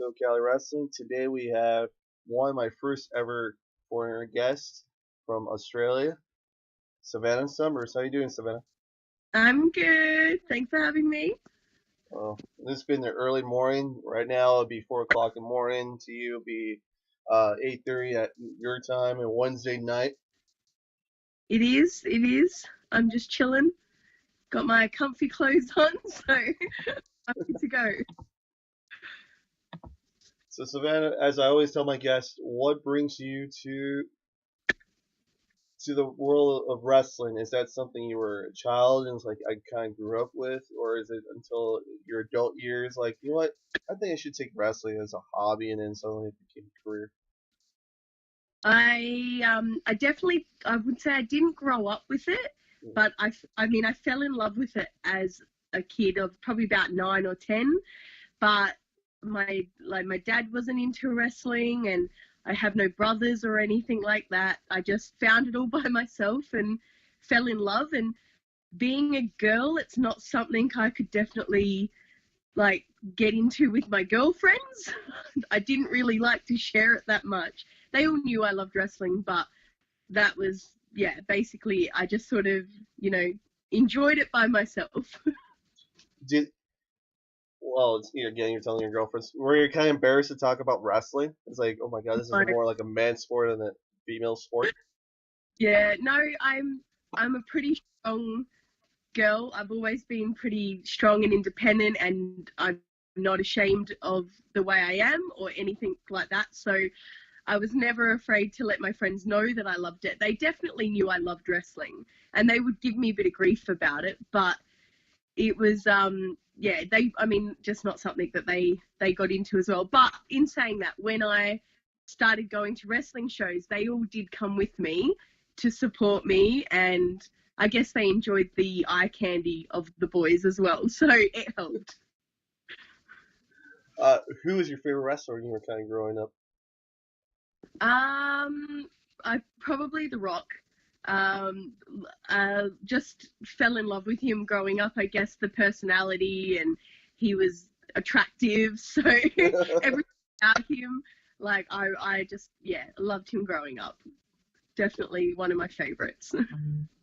SoCali Wrestling. Today we have one of my first ever foreigner guests from Australia, Savannah Summers. How you doing, Savannah? I'm good. Thanks for having me. This has been the early morning. Right now it'll be 4 o'clock in the morning. To you it'll be 8:30 at your time and Wednesday night. It is. It is. I'm just chilling. Got my comfy clothes on, so I'm good to go. So Savannah, as I always tell my guests, what brings you to the world of wrestling? Is that something you were a child and it's like I kind of grew up with, or is it until your adult years like you know what? I think I should take wrestling as a hobby, and then suddenly it became a career. I definitely I would say I didn't grow up with it, Mm. but I mean I fell in love with it as a kid of probably about 9 or 10. But my dad wasn't into wrestling, and I have no brothers or anything like that. I just found it all by myself and fell in love. And being a girl, it's not something I could definitely like get into with my girlfriends. I didn't really like to share it that much. They all knew I loved wrestling, but that was, yeah, basically I just sort of, you know, enjoyed it by myself. Did well, it's, again, you're telling your girlfriends. Were you kind of embarrassed to talk about wrestling? It's like, oh my god, this is So, more like a man's sport than a female sport. yeah, no, I'm a pretty strong girl. I've always been pretty strong and independent, and I'm not ashamed of the way I am or anything like that. So I was never afraid to let my friends know that I loved it. They definitely knew I loved wrestling, and they would give me a bit of grief about it, but it was yeah, they I mean just not something that they got into as well. But in saying that, when I started going to wrestling shows, they all did come with me to support me, and I guess they enjoyed the eye candy of the boys as well, so it helped. Who was your favorite wrestler when you were kind of growing up? um I probably The Rock. um just fell in love with him growing up. I guess the personality, and he was attractive, so everything about him, like I just, yeah, loved him growing up. Definitely one of my favorites.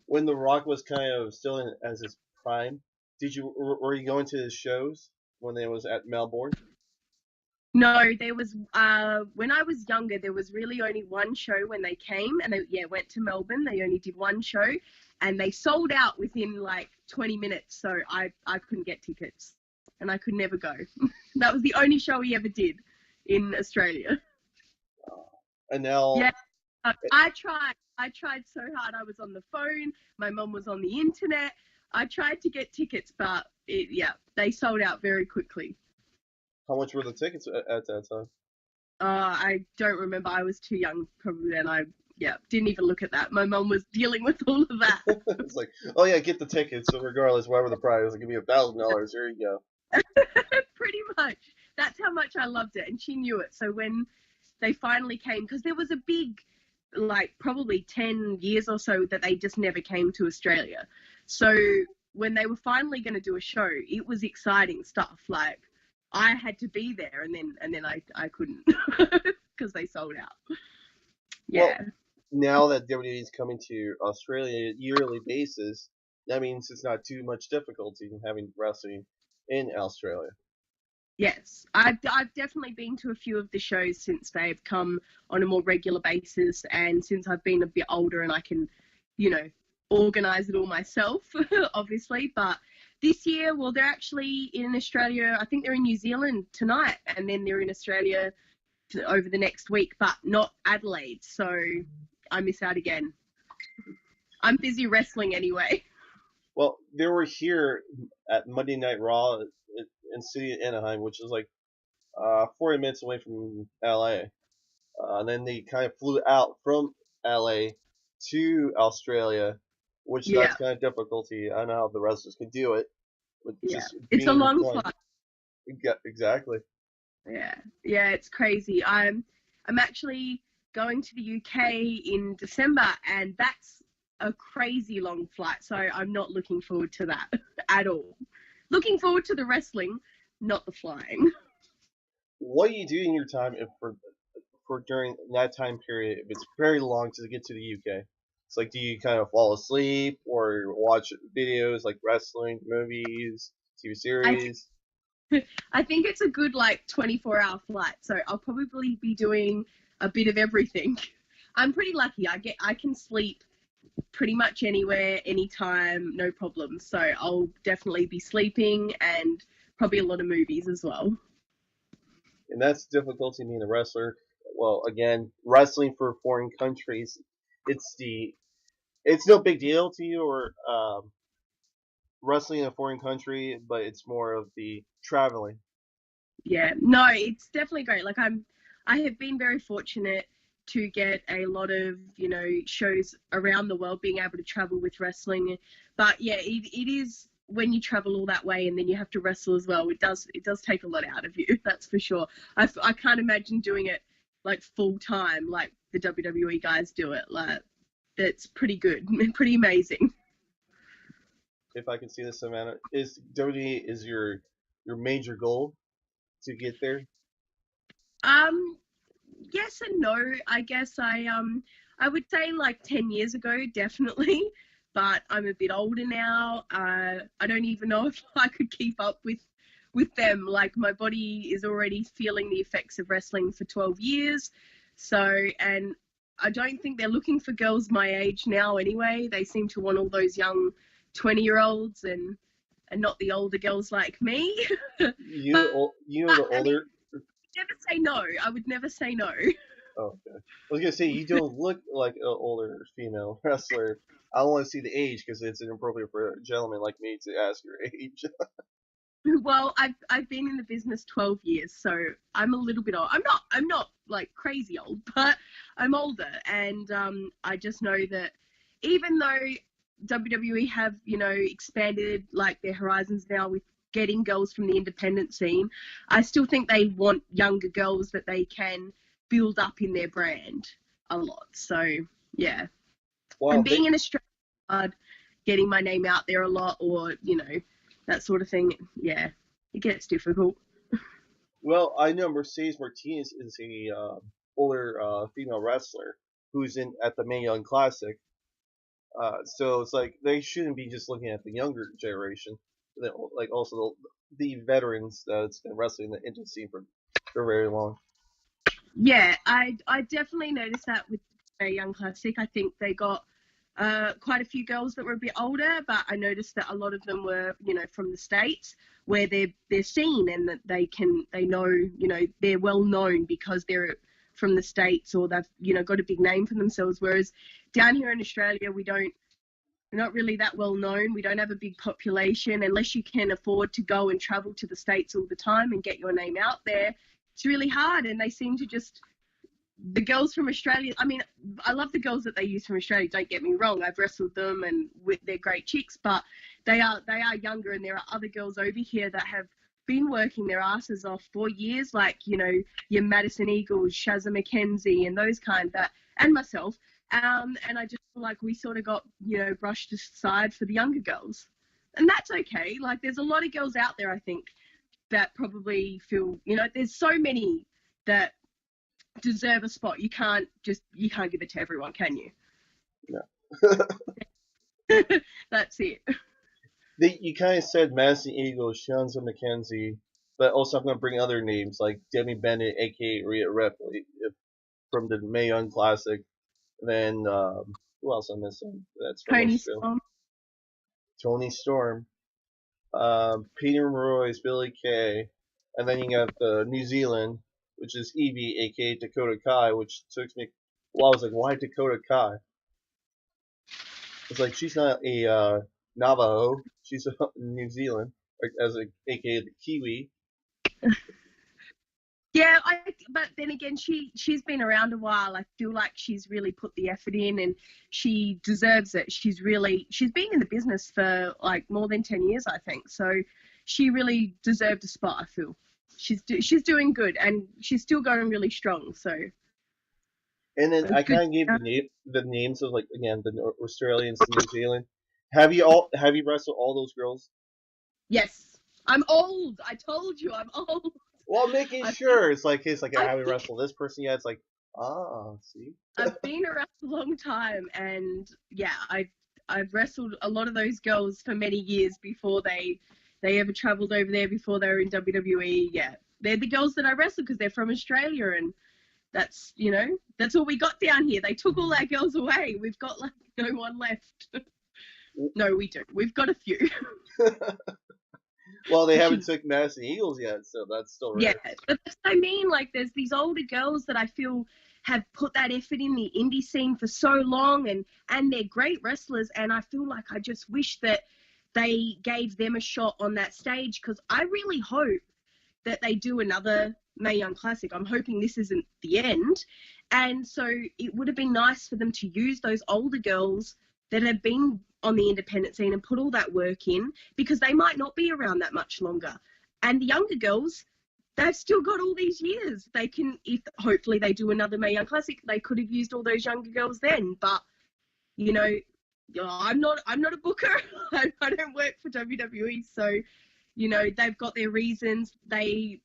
When The Rock was kind of still in as his prime, were you going to his shows when they was at Melbourne? No, there was when I was younger, there was really only one show when they came, and they, yeah, went to Melbourne. They only did one show, and they sold out within like 20 minutes. So I couldn't get tickets, and I could never go. That was the only show he ever did in Australia. And now, Yeah, I tried so hard. I was on the phone. My mum was on the internet. I tried to get tickets, but yeah, they sold out very quickly. how much were the tickets at that time? I don't remember. I was too young probably then. I, yeah, didn't even look at that. My mum was dealing with all of that. It's like, oh yeah, get the tickets. So regardless, whatever the price, give me $1,000. Here you go. Pretty much. That's how much I loved it, and she knew it. So when they finally came, because there was a big, like probably 10 years or so that they just never came to Australia. So when they were finally going to do a show, it was exciting stuff. Like I had to be there, and then I couldn't because they sold out. Well, Yeah. now that WWE is coming to Australia yearly basis, that means it's not too much difficulty in having wrestling in Australia. Yes, I've definitely been to a few of the shows since they've come on a more regular basis, and since I've been a bit older and I can, you know, organize it all myself, obviously. But this year, well, they're actually in Australia. I think they're in New Zealand tonight, and then they're in Australia over the next week, but not Adelaide. So I miss out again. I'm busy wrestling anyway. Well, they were here at Monday Night Raw in city Anaheim, which is like 40 minutes away from LA. And then they kind of flew out from LA to Australia, which that's Yeah, kind of difficulty. I don't know how the wrestlers can do it, but yeah. just It's a being long flying. flight. Yeah, exactly. Yeah, yeah, it's crazy. I'm actually going to the UK in December, and that's a crazy long flight. So I'm not looking forward to that at all. Looking forward to the wrestling, not the flying. what do you do in your time if for during that time period if it's very long to get to the UK? It's like, do you kind of fall asleep or watch videos like wrestling, movies, TV I series? I think it's a good like 24-hour flight, so I'll probably be doing a bit of everything. I'm pretty lucky. I can sleep pretty much anywhere, anytime, no problem. So I'll definitely be sleeping and probably a lot of movies as well. And that's the difficulty being a wrestler. Well, again, wrestling for foreign countries, it's the it's no big deal to you or wrestling in a foreign country, but it's more of the traveling. Yeah, no, it's definitely great. I have been very fortunate to get a lot of, shows around the world, being able to travel with wrestling. But yeah, it is when you travel all that way and then you have to wrestle as well. It does take a lot out of you. That's for sure. I can't imagine doing it like full time, like the WWE guys do it. Like that's pretty good, pretty amazing. If I can see this, Savannah, is WWE is your major goal to get there? Um, yes and no. I guess I would say like 10 years ago, definitely, but I'm a bit older now. I don't even know if I could keep up with them. Like my body is already feeling the effects of wrestling for 12 years. So, and I don't think they're looking for girls my age now anyway. They seem to want all those young 20-year-olds and not the older girls like me. but You know the I mean, older. never say no. I would never say no. Oh, okay. I was gonna say you don't look like an older female wrestler. I don't want to see the age because it's inappropriate for a gentleman like me to ask your age. Well, I've been in the business 12 years, so I'm a little bit old. I'm not like crazy old, but I'm older, and I just know that even though WWE have expanded like their horizons now with getting girls from the independent scene, I still think they want younger girls that they can build up in their brand a lot. So yeah, Well, and being in Australia, hard getting my name out there a lot, or that sort of thing. Yeah, it gets difficult. I know Mercedes Martinez is a older female wrestler who's in at the Mae Young Classic. So it's like they shouldn't be just looking at the younger generation, like also the veterans that's been wrestling the indie scene for very long. Yeah, I definitely noticed that with a young classic. I think they got quite a few girls that were a bit older, but I noticed that a lot of them were from the states where they're seen and that they know they're well known because they're from the states or they've got a big name for themselves. Whereas down here in Australia, we're not really that well known. We don't have a big population unless you can afford to go and travel to the States all the time and get your name out there. It's really hard. And they seem to just, the girls from Australia, I mean, I love the girls that they use from Australia, don't get me wrong. I've wrestled them and they're great chicks, but they are younger and there are other girls over here that have been working their asses off for years, like, your Madison Eagles, Shazza McKenzie and those kind that, and myself. And I just feel like we sort of got, brushed aside for the younger girls. And that's okay. Like, there's a lot of girls out there, I think, that probably feel, there's so many that deserve a spot. You can't give it to everyone, can you? Yeah. That's it. You kind of said Madison Eagles, Shanza McKenzie, but also I'm going to bring other names like Demi Bennett, aka Rhea Ripley, from the Mae Young Classic. Then who else I'm missing? That's from Tony Australia. Storm. Toni Storm, Peter Royce, Billy Kay, and then you got the New Zealand, which is Evie, aka Dakota Kai, which took me. Well, I was like, why Dakota Kai? It's like she's not a Navajo. She's a New Zealand, as a aka the Kiwi. Yeah, but then again, she's been around a while. I feel like she's really put the effort in, and she deserves it. She's been in the business for like more than 10 years, I think. So she really deserved a spot. I feel she's doing good, and she's still going really strong. So And then I good. kind of gave the names of like again the Australians, the New Zealand. Have you wrestled all those girls? Yes, I'm old. I told you I'm old. Well, making I've been, sure it's like I I haven't think wrestled this person yet. It's like, see. I've been around a long time, and yeah, I've wrestled a lot of those girls for many years before they ever travelled over there, before they were in WWE. Yeah, they're the girls that I wrestled because they're from Australia, and that's that's all we got down here. They took all our girls away. We've got like no one left. No, we don't. We've got a few. Well, they Which haven't is took Madison Eagles yet, so that's still Yeah, rare. but that's what I mean. Like, there's these older girls that I feel have put that effort in the indie scene for so long, and they're great wrestlers. And I feel like I just wish that they gave them a shot on that stage, because I really hope that they do another Mae Young Classic. I'm hoping this isn't the end. And so it would have been nice for them to use those older girls that have been on the independent scene and put all that work in, because they might not be around that much longer. And the younger girls, they've still got all these years. They can, if hopefully they do another Mae Young Classic, they could have used all those younger girls then. But you know, I'm not a booker. I don't work for WWE, so they've got their reasons. They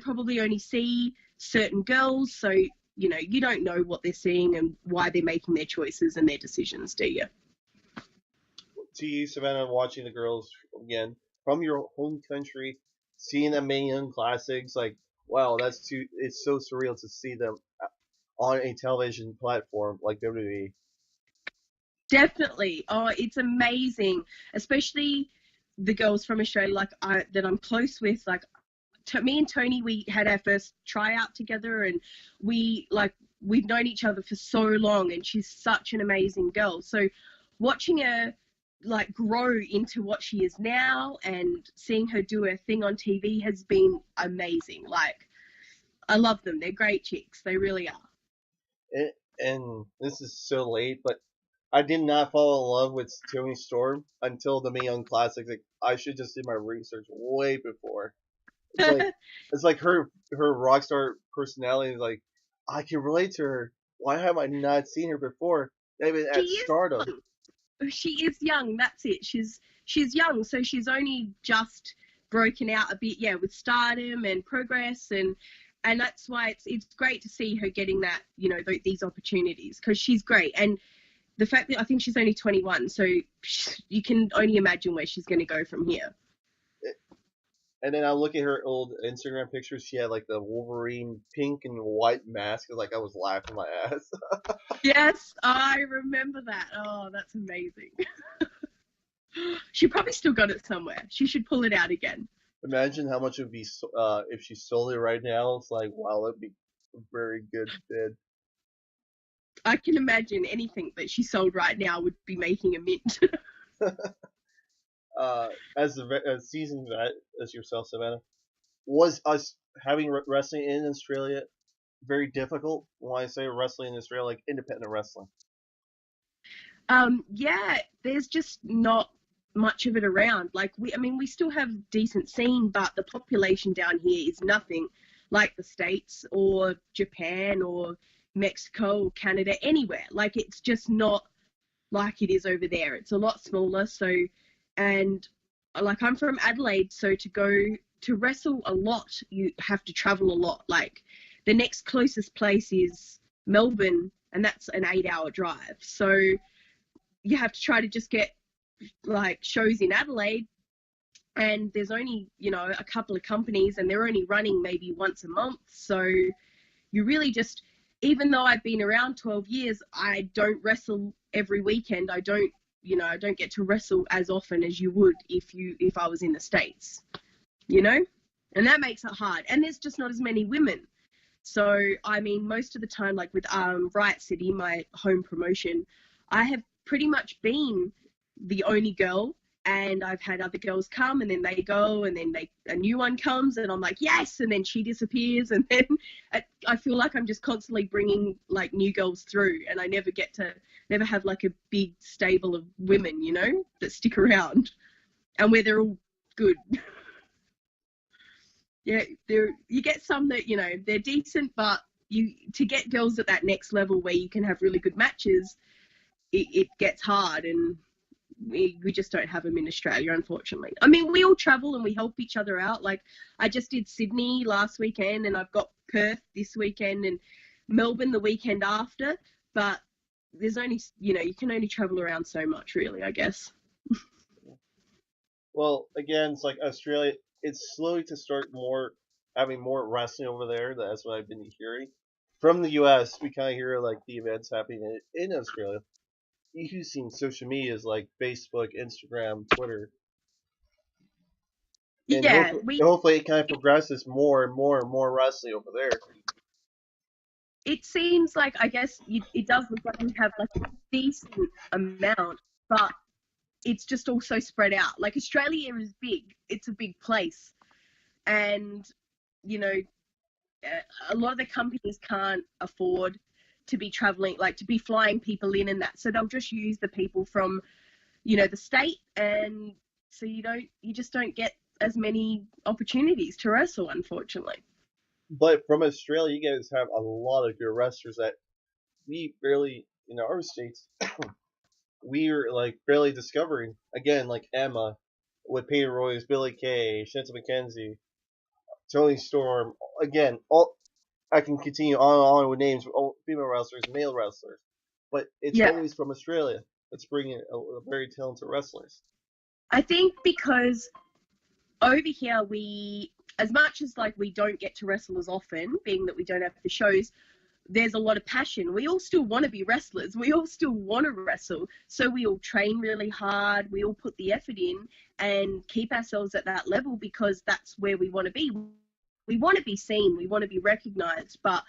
probably only see certain girls, so you don't know what they're seeing and why they're making their choices and their decisions, do you? To you, Savannah, watching the girls again from your home country, seeing the Mae Young Classics, like, wow, it's so surreal to see them on a television platform like WWE. Definitely. Oh, it's amazing, especially the girls from Australia, that I'm close with. Like, me and Toni, we had our first tryout together, and we've known each other for so long, and she's such an amazing girl. So watching her like grow into what she is now, and seeing her do her thing on TV has been amazing. Like, I love them. They're great chicks. They really are. And this is so late, but I did not fall in love with Tony Storm until the Mae Young Classics. Like, I should just do my research way before. It's like her rock star personality is like, I can relate to her. Why have I not seen her before? Even She at is Stardom. she is young. That's it. She's young, so she's only just broken out a bit, yeah, with Stardom and Progress, and that's why it's great to see her getting that, these opportunities, because she's great. And the fact that I think she's only 21, so you can only imagine where she's going to go from here. And then I look at her old Instagram pictures. She had like the Wolverine pink and white mask. Like, I was laughing my ass. Yes, I remember that. Oh, that's amazing. She probably still got it somewhere. She should pull it out again. Imagine how much it would be if she sold it right now. It's like, wow, that'd be a very good bid. I can imagine anything that she sold right now would be making a mint. As a seasoned vet as yourself, Savannah, was us having wrestling in Australia very difficult? When I say wrestling in Australia, like independent wrestling. Yeah, there's just not much of it around. Like, we still have decent scene, but the population down here is nothing like the States or Japan or Mexico or Canada, anywhere. Like, it's just not like it is over there. It's a lot smaller. So, and like, I'm from Adelaide, so to go to wrestle a lot, you have to travel a lot. Like, the next closest place is Melbourne, and that's an 8-hour drive. So you have to try to just get like shows in Adelaide, and there's only a couple of companies, and they're only running maybe once a month. So you really just, even though I've been around 12 years, I don't wrestle every weekend. I don't get to wrestle as often as you would if I was in the States, and that makes it hard. And there's just not as many women. So I mean, most of the time, like with Riot City, my home promotion, I have pretty much been the only girl, and I've had other girls come, and then they go, and then a new one comes, and I'm like, yes, and then she disappears, and then I feel like I'm just constantly bringing like new girls through, and I never have like a big stable of women, that stick around, and where they're all good. Yeah, you get some that they're decent, but to get girls at that next level where you can have really good matches, it gets hard. And we just don't have them in Australia, unfortunately. I mean, we all travel and we help each other out. Like, I just did Sydney last weekend, and I've got Perth this weekend and Melbourne the weekend after. But there's only, you can only travel around so much, really, I guess. Well, again, it's like Australia. It's slowly to start having more wrestling over there. That's what I've been hearing. From the U.S., we kind of hear like the events happening in Australia. You've seen social medias like Facebook, Instagram, Twitter, and Yeah, hopefully it kind of progresses more and more and more wrestling over there. it seems like, I guess it does look like we have like a decent amount, but it's just also spread out. Like, Australia is big; it's a big place, and you know, a lot of the companies can't afford to be traveling, like to be flying people in and that, so they'll just use the people from the state, and so you just don't get as many opportunities to wrestle, unfortunately. But from Australia, you guys have a lot of good wrestlers that we barely in our states we're like barely discovering. Again, like Emma with Peyton Royce, Billy Kay, Shanta McKenzie, Tony Storm. Again, all I can continue on and on with names, all female wrestlers, male wrestlers, but it's Yeah, always from Australia that's bringing a very talented wrestlers. I think because over here, as much as like we don't get to wrestle as often, being that we don't have the shows, there's a lot of passion. We all still want to be wrestlers. We all still want to wrestle. So we all train really hard. We all put the effort in and keep ourselves at that level because that's where we want to be. We want to be seen. We want to be recognized, but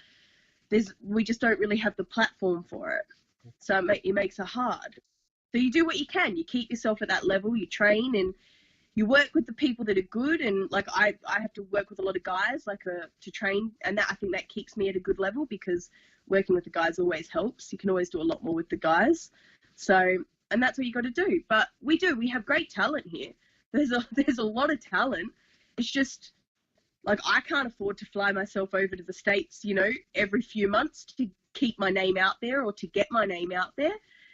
we just don't really have the platform for it. So it makes it hard. So you do what you can. You keep yourself at that level. You train and you work with the people that are good, and like I have to work with a lot of guys like to train, and that I think that keeps me at a good level because working with the guys always helps. You can always do a lot more with the guys, so and that's what you got to do. But we have great talent here. There's a lot of talent. It's just like I can't afford to fly myself over to the States, every few months to keep my name out there or to get my name out there.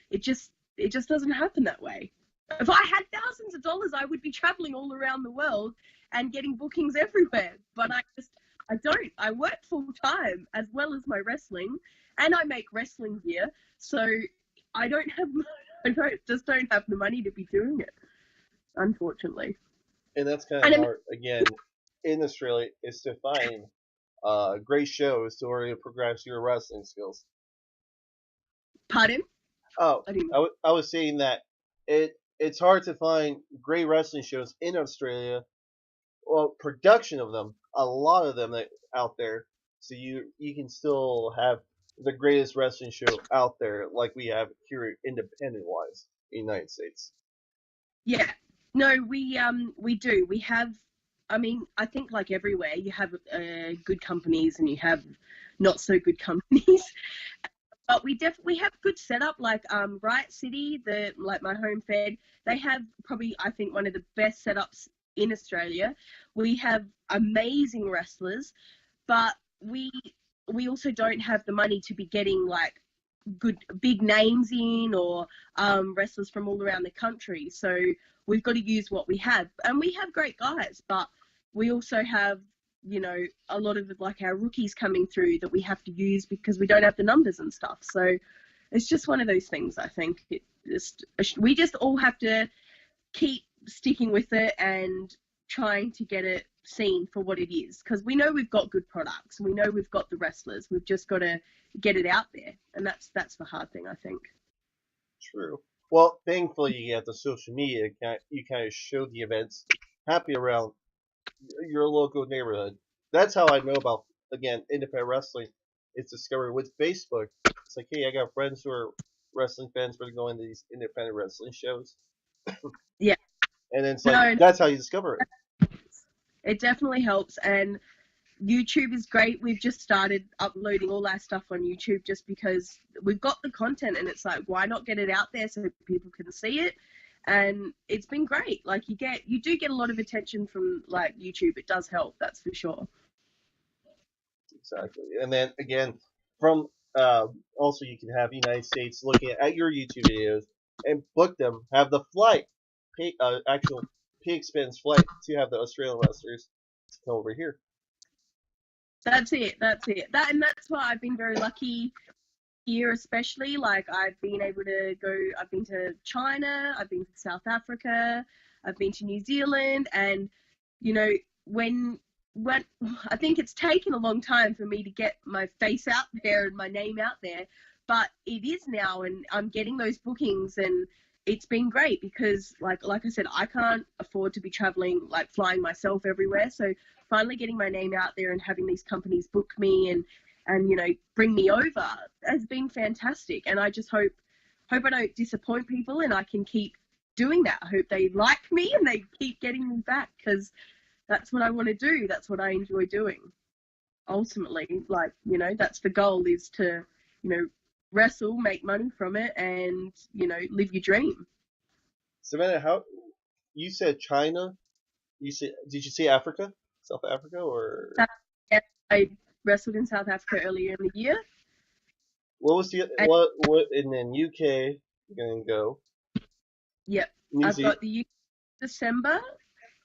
It just doesn't happen that way. If I had thousands of dollars, I would be traveling all around the world and getting bookings everywhere. But I don't. I work full time as well as my wrestling, and I make wrestling gear. So I don't have, don't have the money to be doing it, unfortunately. And that's kind And of I mean, hard again in Australia is to find great shows to where you progress your wrestling skills. pardon? Oh, I didn't. I was saying that it's hard to find great wrestling shows in Australia. Well, production of them, a lot of them out there, so you can still have the greatest wrestling show out there, like we have here, independent wise, in the United States. Yeah. No, we do. We have. I mean, I think like everywhere, you have good companies and you have not so good companies. But we have good setup, like Riot City, like my home fed. They have probably, I think, one of the best setups in Australia. We have amazing wrestlers, but we also don't have the money to be getting like good big names in, or wrestlers from all around the country. So we've got to use what we have, and we have great guys, but we also have a lot of like our rookies coming through that we have to use because we don't have the numbers and stuff. So it's just one of those things. I think we just all have to keep sticking with it and trying to get it seen for what it is, because we know we've got good products, we know we've got the wrestlers, we've just got to get it out there, and that's the hard thing, I think. True. Well, thankfully you get the social media. You kind of show the events happening around your local neighborhood. That's how I know about again independent wrestling. It's discovered with Facebook. It's like, hey, I got friends who are wrestling fans, but are going to these independent wrestling shows, Yeah, and then it's like no, that's how you discover it. it definitely helps. And YouTube is great. We've just started uploading all our stuff on YouTube just because we've got the content, and it's like, why not get it out there so people can see it? And it's been great. Like you do get a lot of attention from like YouTube. It does help, that's for sure. Exactly. And then again, from also you can have United States looking at your YouTube videos and book them. Have the flight, actual pay expense flight to have the Australian wrestlers come over here. That's it. That's it. That's why I've been very lucky here, especially. Like I've been able to go. I've been to China. I've been to South Africa. I've been to New Zealand, and you know when when I think it's taken a long time for me to get my face out there and my name out there, but it is now, and I'm getting those bookings, and it's been great because like I said, I can't afford to be traveling, like flying myself everywhere. So finally getting my name out there and having these companies book me and bring me over has been fantastic. And I just hope I don't disappoint people, and I can keep doing that. I hope they like me and they keep getting me back, because that's what I want to do. That's what I enjoy doing. Ultimately, that's the goal, is to, wrestle, make money from it, and, live your dream. Savannah, how you said China? Did you say Africa, South Africa, or Yeah, I wrestled in South Africa earlier in the year. what was the And, what? And then UK, you're gonna go. yep, New I've Zealand. got the UK December,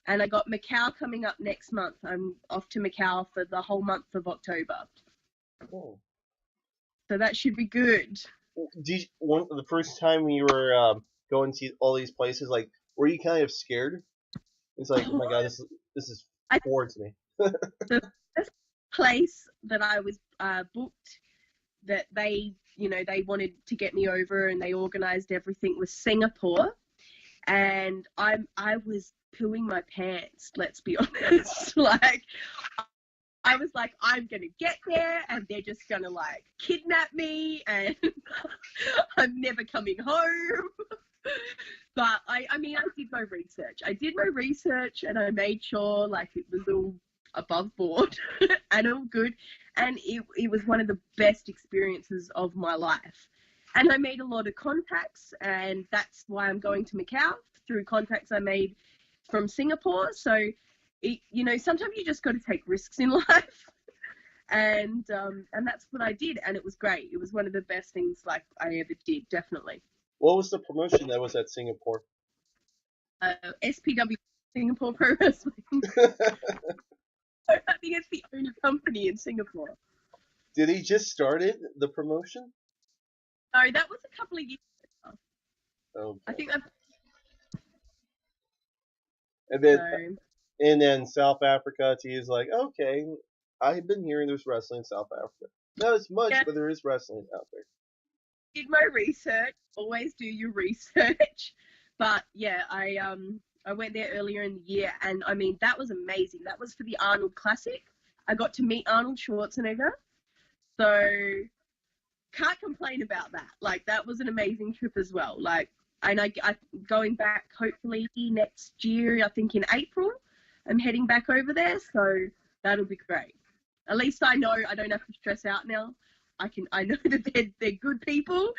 and I got Macau coming up next month. I'm off to Macau for the whole month of October. Oh. So that should be good. The first time you were going to all these places, like, were you kind of scared? It's like, oh my god, this is I, foreign to me. the first place that I was booked, that they wanted to get me over and they organized everything, was Singapore. And I was pooing my pants, let's be honest. Like, I was like, I'm gonna get there and they're just gonna like kidnap me and I'm never coming home. But I mean, I did my research. I did my research and I made sure like it was all above board and all good. And it was one of the best experiences of my life. And I made a lot of contacts, and that's why I'm going to Macau, through contacts I made from Singapore. So, sometimes you just got to take risks in life. And that's what I did, and it was great. It was one of the best things like I ever did, definitely. What was the promotion that was at Singapore? SPW, Singapore Pro Wrestling. I think it's the only company in Singapore. Did he just started the promotion? No, that was a couple of years ago. Okay. I think that. And then So, and then South Africa, he is like, okay, I've been hearing there's wrestling in South Africa. Not as much, yeah, but there is wrestling out there. did my research. Always do your research. But yeah, I went there earlier in the year, and I mean that was amazing. That was for the Arnold Classic. I got to meet Arnold Schwarzenegger, so can't complain about that. Like, that was an amazing trip as well. Like, and I going back hopefully next year. I think in April, I'm heading back over there, so that'll be great. At least I know I don't have to stress out now. I know that they're good people,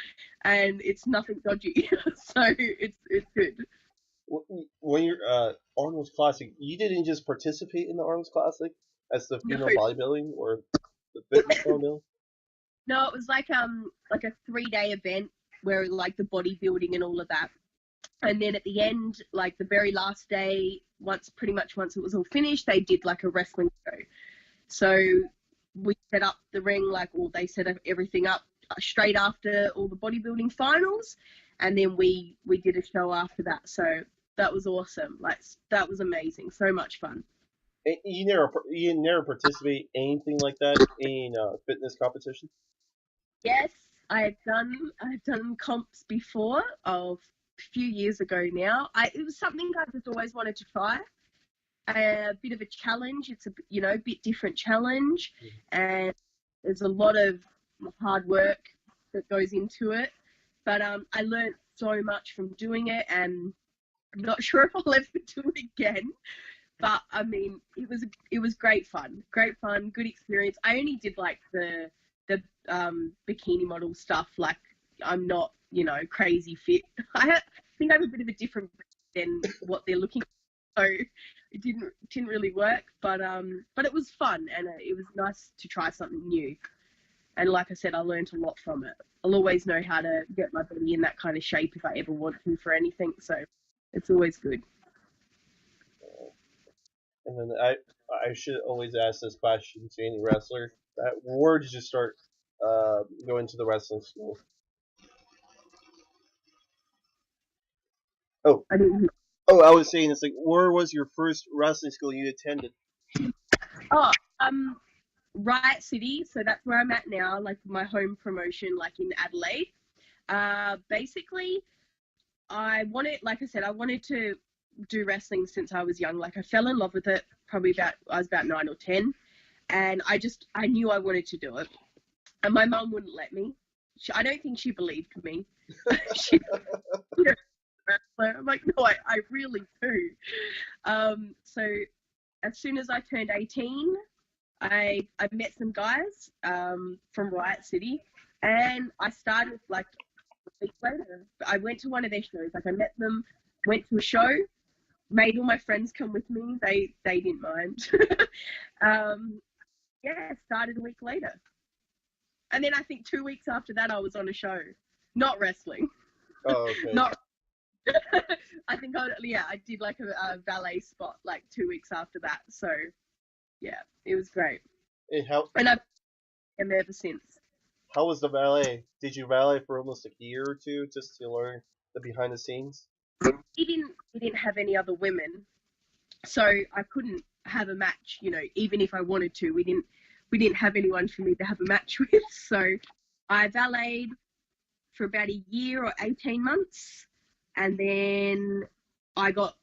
and it's nothing dodgy, so it's good. When you're Arnold's Classic, you didn't just participate in the Arnold's Classic as the No, female bodybuilding or the fitness model. no, it was like a 3-day event where like the bodybuilding and all of that. And then at the end, like the very last day, once it was all finished, they did like a wrestling show. So we set up the ring, like, or they set everything up straight after all the bodybuilding finals, and then we did a show after that. So that was awesome. Like, that was amazing. So much fun. And you never participate in anything like that in fitness competition. Yes, I've done comps before, of a few years ago now. It was something I just always wanted to try. A bit of a challenge. It's a bit different challenge, and there's a lot of hard work that goes into it. But I learned so much from doing it, and I'm not sure if I'll ever do it again. But I mean, it was great fun, good experience. I only did like the bikini model stuff. Like, I'm not crazy fit. I think I have a bit of a different than what they're looking for, so it didn't really work. But it was fun, and it was nice to try something new. And like I said, I learned a lot from it. I'll always know how to get my body in that kind of shape if I ever want to for anything. So it's always good. And then I should always ask this question to any wrestler: where did you start going to the wrestling school? Oh, I didn't. I was saying it's like, where was your first wrestling school you attended? Oh, Riot City. So that's where I'm at now, like my home promotion, like in Adelaide. Basically, like I said, I wanted to do wrestling since I was young. Like I fell in love with it probably I was about 9 or 10, and I knew I wanted to do it, and my mum wouldn't let me. I don't think she believed me. she, I'm like, no, I really do. So as soon as I turned 18, I met some guys from Riot City, and I started like a week later. I went to one of their shows. Like I met them, went to a show, made all my friends come with me. They didn't mind. Yeah, started a week later, and then I think 2 weeks after that I was on a show, not wrestling, Oh, okay. not. I think I did like a ballet spot like 2 weeks after that. So yeah, it was great, and I've been ever since. how was the ballet? Did you ballet for almost a year or two just to learn the behind the scenes? We didn't have any other women, so I couldn't have a match. Even if I wanted to, we didn't have anyone for me to have a match with. So I valeted for about a year or 18 months, and then I got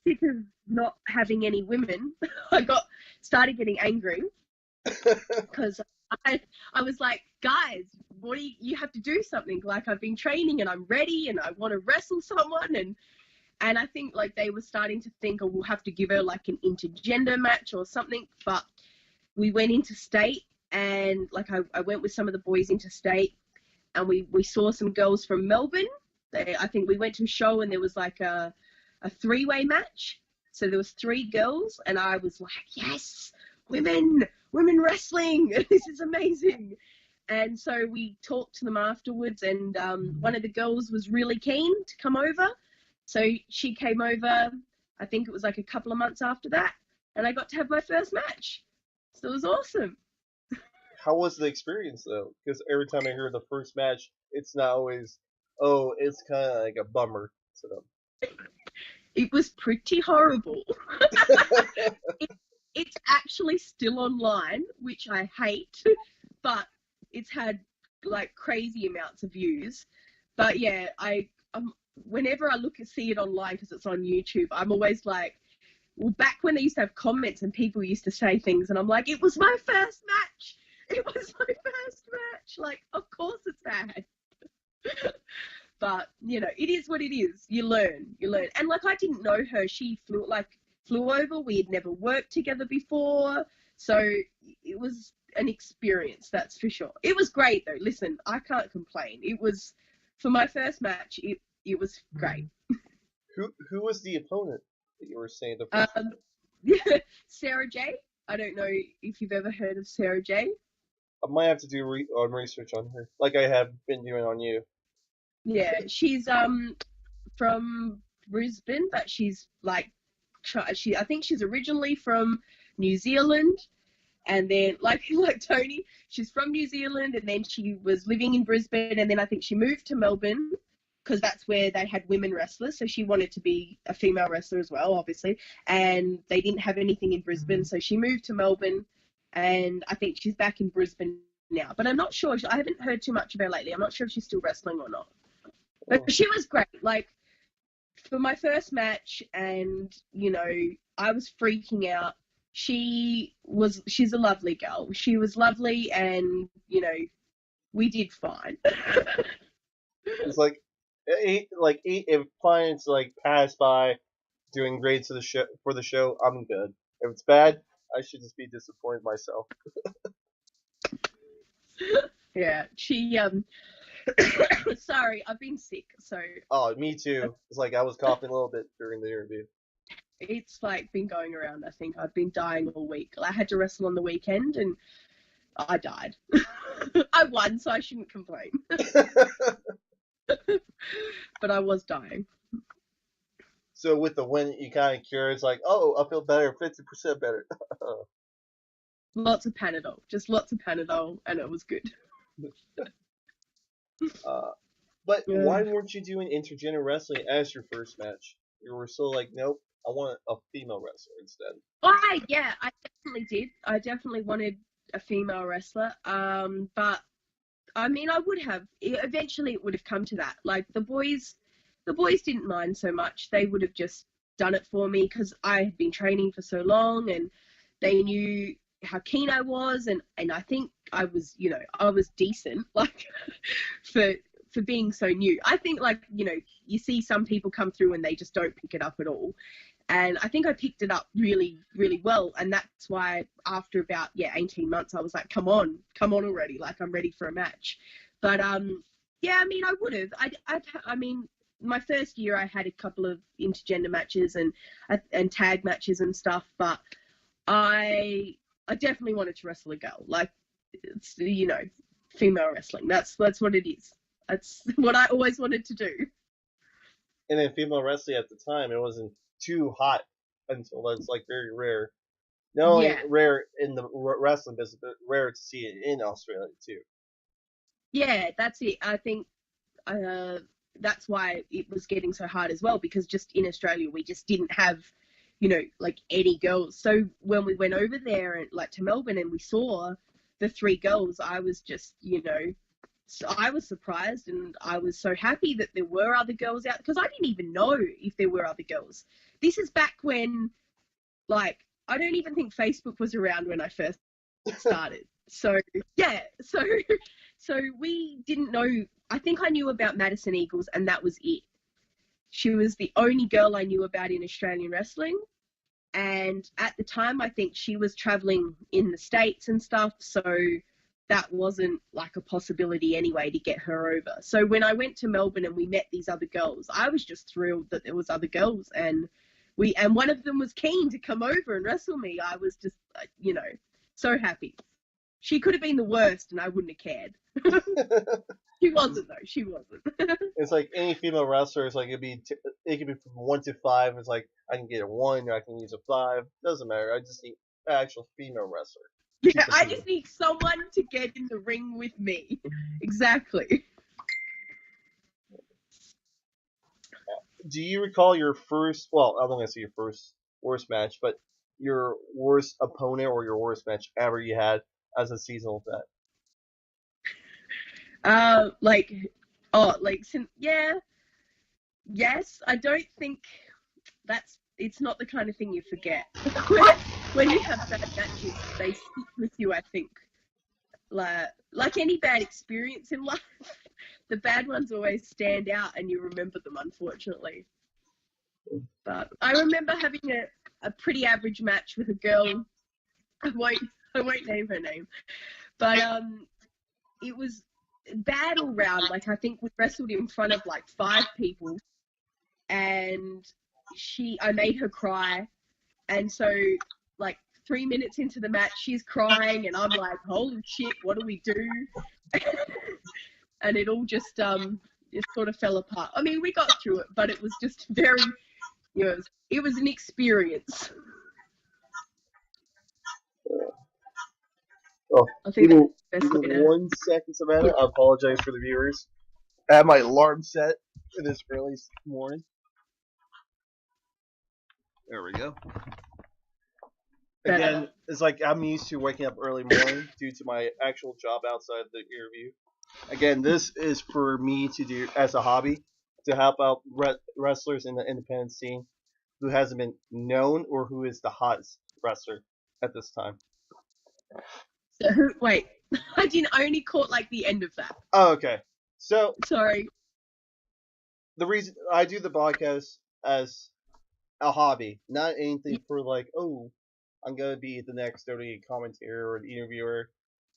sick of not having any women. I started getting angry because I was like, guys, what do you have to do something? Like I've been training and I'm ready and I want to wrestle someone, and I think like they were starting to think, oh, we'll have to give her like an intergender match or something. But we went into state, and like I went with some of the boys into state, and we saw some girls from Melbourne. I think we went to a show and there was like a three-way match. So there was three girls, and I was like, yes, women wrestling. This is amazing. And so we talked to them afterwards, and one of the girls was really keen to come over. So she came over, I think it was like a couple of months after that, and I got to have my first match. So it was awesome. How was the experience though? Because every time I hear the first match, it's not always. Oh, it's kind of like a bummer to them. It was pretty horrible. It's actually still online, which I hate, but it's had like crazy amounts of views. But yeah, whenever I see it online because it's on YouTube, I'm always like, well, back when they used to have comments and people used to say things, and I'm like, it was my first match. It was my first match. Like, of course it's bad. But it is what it is. You learn. And like, I didn't know her. She flew over. We had never worked together before, so it was an experience, that's for sure. It was great though. Listen, I can't complain. It was, for my first match, it was great. Who was the opponent that you were saying the first? Sarah J. I don't know if you've ever heard of Sarah J. I might have to do research on her, like I have been doing on you. Yeah, she's from Brisbane, but she's like, I think she's originally from New Zealand, and then like Toni, she's from New Zealand, and then she was living in Brisbane, and then I think she moved to Melbourne because that's where they had women wrestlers, so she wanted to be a female wrestler as well, obviously, and they didn't have anything in Brisbane, so she moved to Melbourne, and I think she's back in Brisbane now, but I'm not sure. I haven't heard too much of her lately. I'm not sure if she's still wrestling or not. But she was great. Like, for my first match, and I was freaking out. She's a lovely girl. She was lovely, and we did fine. It's like if clients like pass by doing great to the show for the show, I'm good. If it's bad, I should just be disappointed myself. Yeah, she sorry, I've been sick, so Oh, me too. It's like I was coughing a little bit during the interview. it's like been going around. I think I've been dying all week. I had to wrestle on the weekend, and I died. I won, so I shouldn't complain. But I was dying. So with the win, you kind of cure. It's like, oh, I feel better, 50% better. Lots of Panadol, just lots of Panadol, and it was good. uh, but Yeah. why weren't you doing intergender wrestling as your first match? You were so like, nope, I want a female wrestler instead. Yeah, I definitely did. I definitely wanted a female wrestler. But I mean, I would have. Eventually, it would have come to that. Like the boys didn't mind so much. They would have just done it for me because I had been training for so long, and they knew how keen I was, and I think I was, I was decent, like for for being so new. I think, like, you see some people come through and they just don't pick it up at all. And I think I picked it up really, really well. And that's why after about, 18 months, I was like, come on already. Like, I'm ready for a match. But, yeah, I mean, I would have. I mean, my first year, I had a couple of intergender matches and tag matches and stuff. But I definitely wanted to wrestle a girl. Like, it's, female wrestling. That's what it is. That's what I always wanted to do. And then female wrestling at the time, it wasn't too hot until it's like very rare. Not only Yeah. rare in the wrestling business, but rare to see it in Australia too. Yeah, that's it. I think uh, that's why it was getting so hard as well, because just in Australia we just didn't have, like any girls. So when we went over there and like to Melbourne and we saw the three girls, I was just, so I was surprised and I was so happy that there were other girls out, because I didn't even know if there were other girls. This is back when, like, I don't even think Facebook was around when I first started. So yeah, so we didn't know. I think I knew about Madison Eagles, and that was it. She was the only girl I knew about in Australian wrestling. And at the time, I think she was traveling in the States and stuff. So that wasn't like a possibility anyway to get her over. So when I went to Melbourne and we met these other girls, I was just thrilled that there was other girls, and one of them was keen to come over and wrestle me. I was just, so happy. She could have been the worst and I wouldn't have cared. She wasn't though. She wasn't. It's like any female wrestler. It's like it could be from 1 to 5. It's like I can get a 1, or I can use a 5. Doesn't matter. I just need an actual female wrestler. Yeah, I just need someone to get in the ring with me. Exactly. Do you recall your first? Well, I'm not gonna say your first worst match, but your worst opponent or your worst match ever you had as a seasonal vet. Like, oh, like, yeah, yes. I don't think it's not the kind of thing you forget. When you have bad matches, they stick with you, I think. Like any bad experience in life, the bad ones always stand out and you remember them, unfortunately. But I remember having a pretty average match with a girl. I won't name her name, but it was bad all round. Like, I think we wrestled in front of like 5 people, and I made her cry, and so like 3 minutes into the match, she's crying, and I'm like, holy shit, what do we do? And it all just it sort of fell apart. I mean, we got through it, but it was just very, it was an experience. Oh, I give think me, that's give the me best way to 1 second, Savannah. put I apologize for the viewers. I have my alarm set for this early morning. There we go. it Again, better. it's like I'm used to waking up early morning due to my actual job outside the interview. Again, this is for me to do as a hobby to help out wrestlers in the independent scene who hasn't been known or who is the hottest wrestler at this time. So, wait, I only caught like the end of that. Oh, okay. So Sorry. the reason I do the podcast as a hobby, not anything for like, oh, I'm gonna be the next WWE commentator or the interviewer.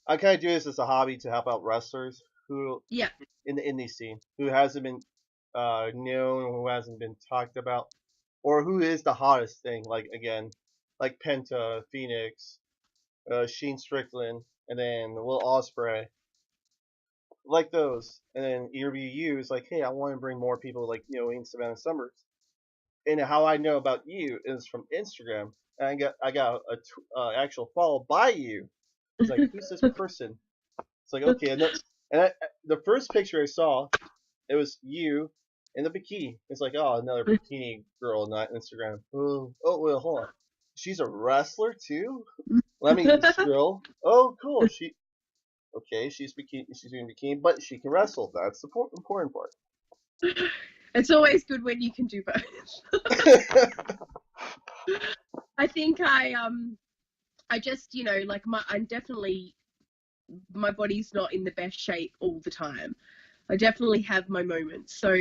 I kind of do this as a hobby to help out wrestlers who Yeah. in the indie scene who hasn't been known, or who hasn't been talked about, or who is the hottest thing. Like again, like Penta, Phoenix, Sheen Strickland, and then Will Ospreay. like those, and then interview you is like, hey, I want to bring more people like in Savannah Summers. And how I know about you is from Instagram, and I got a actual follow by you. It's like, who's this person? It's like, okay, the first picture I saw, it was you in the bikini. It's like, oh, another bikini girl, not Instagram. Oh, well, hold on. She's a wrestler too. Let me scroll. Oh, cool. She's bikini. She's doing bikini, but she can wrestle. That's the important part. It's always good when you can do both. I think I just like I'm definitely, my body's not in the best shape all the time. I definitely have my moments. So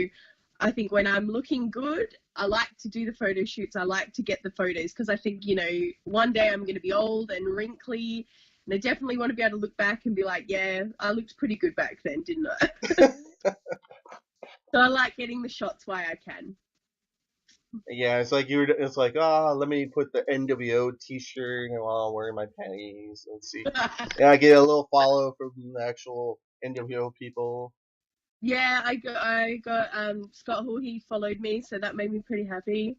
I think when I'm looking good, I like to do the photo shoots. I like to get the photos because I think, one day I'm going to be old and wrinkly. And I definitely want to be able to look back and be like, yeah, I looked pretty good back then, didn't I? So I like getting the shots while I can. Yeah, it's like It's like, let me put the NWO T-shirt while I'm wearing my panties. Let's see. Yeah, I get a little follow from the actual NWO people. Yeah, I got Scott Hall, he followed me, so that made me pretty happy.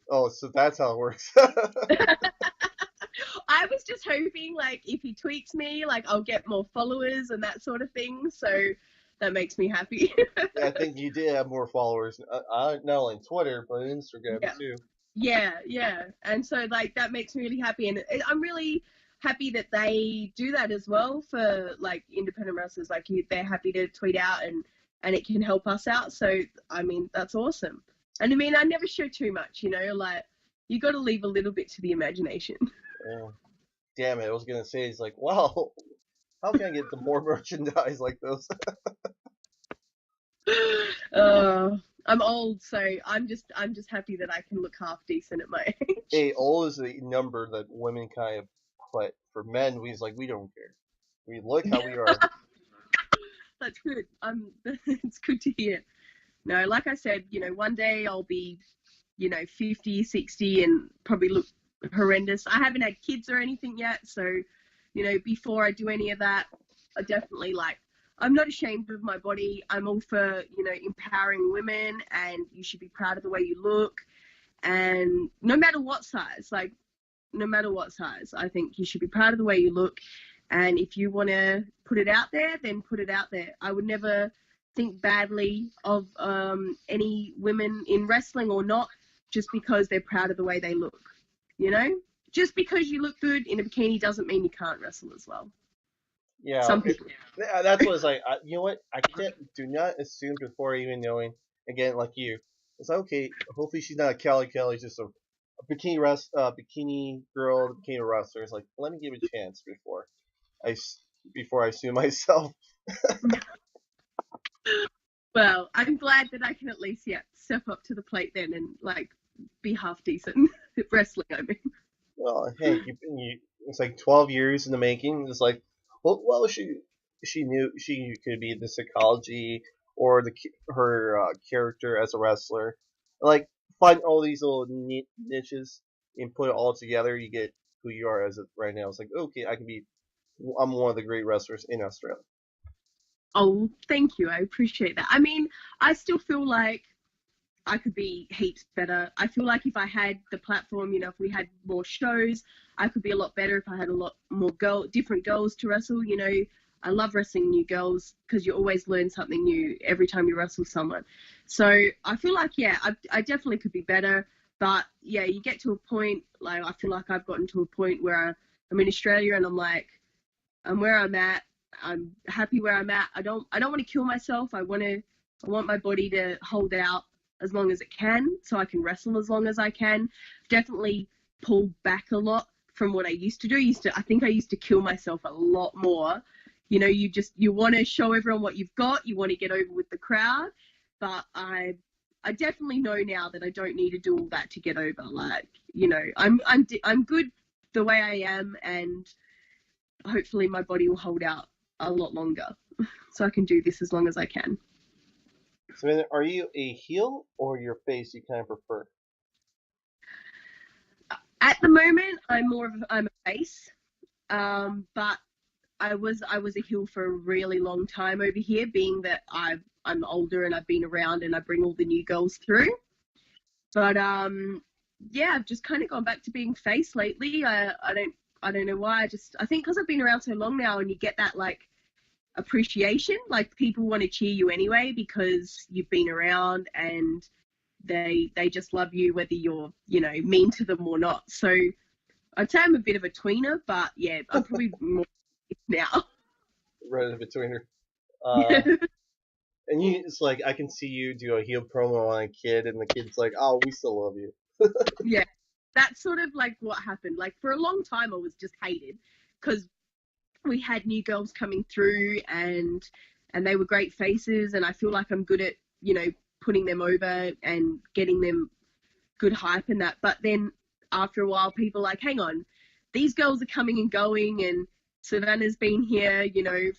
Oh, so that's how it works. I was just hoping, like, if he tweets me, like, I'll get more followers and that sort of thing. So that makes me happy. Yeah, I think you did have more followers, not only on Twitter but Instagram Yeah, too. yeah. And so, like, that makes me really happy. And I'm really happy that they do that as well for, like, independent wrestlers. Like, they're happy to tweet out and it can help us out. So, I mean, that's awesome. And I mean, I never show too much, like, you got to leave a little bit to the imagination. Yeah. Damn it! I was gonna say, it's like, wow, how can I get the more merchandise like those? I'm old, so I'm just happy that I can look half decent at my age. Hey, old is the number that women kind of put. For men, we don't care. We look how we are. That's good. It's good to hear. No, like I said, one day I'll be, 50, 60 and probably look horrendous. I haven't had kids or anything yet, so, before I do any of that, I definitely I'm not ashamed of my body. I'm all for, empowering women, and you should be proud of the way you look. And no matter what size, no matter what size, I think you should be proud of the way you look. And if you want to put it out there, then put it out there. I would never think badly of any women in wrestling or not, just because they're proud of the way they look. You know, just because you look good in a bikini doesn't mean you can't wrestle as well. Yeah, Some people. that's what it's like. You know what? I can't. Do not assume before even knowing. Again, like you, it's like, okay. Hopefully, she's not a Kelly Kelly, just bikini girl, bikini wrestler. It's like, let me give it a chance I before I sue myself. Well, I'm glad that I can at least step up to the plate then and be half decent at wrestling. I mean. Well, hey, it's like 12 years in the making. It's like, well, she knew she could be the psychology or her character as a wrestler. Like, find all these little niches and put it all together. You get who you are as of right now. It's like, okay, I'm one of the great wrestlers in Australia. Oh, thank you. I appreciate that. I mean, I still feel like I could be heaps better. I feel like if I had the platform, if we had more shows, I could be a lot better if I had a lot more different girls to wrestle. I love wrestling new girls because you always learn something new every time you wrestle someone. So I feel like, yeah, I definitely could be better. But yeah, you get to a point, like, I feel like I've gotten to a point where I'm in Australia and I'm like, I'm where I'm at. I'm happy where I'm at. I don't want to kill myself. I want my body to hold out as long as it can so I can wrestle as long as I can. Definitely pull back a lot from what I used to do. I think I used to kill myself a lot more. You want to show everyone what you've got. You want to get over with the crowd, but I definitely know now that I don't need to do all that to get over. I'm good the way I am, and hopefully my body will hold out a lot longer so I can do this as long as I can. So, then, are you a heel or your face? You kind of prefer? At the moment, I'm a face, but I was a heel for a really long time over here, being that I'm older and I've been around and I bring all the new girls through. But yeah, I've just kind of gone back to being face lately. I don't know why. I think because I've been around so long now, and you get that like appreciation, like people want to cheer you anyway because you've been around, and they just love you whether you're, you know, mean to them or not. So I'd say I'm a bit of a tweener, but yeah, I'm probably more now. Right in between her. Uh, and it's like I can see you do a heel promo on a kid, and the kid's like, "Oh, we still love you." Yeah, that's sort of like what happened. Like for a long time, I was just hated because we had new girls coming through, and they were great faces, and I feel like I'm good at, you know, putting them over and getting them good hype and that. But then after a while, people are like, hang on, these girls are coming and going, and Savannah's been here, you know,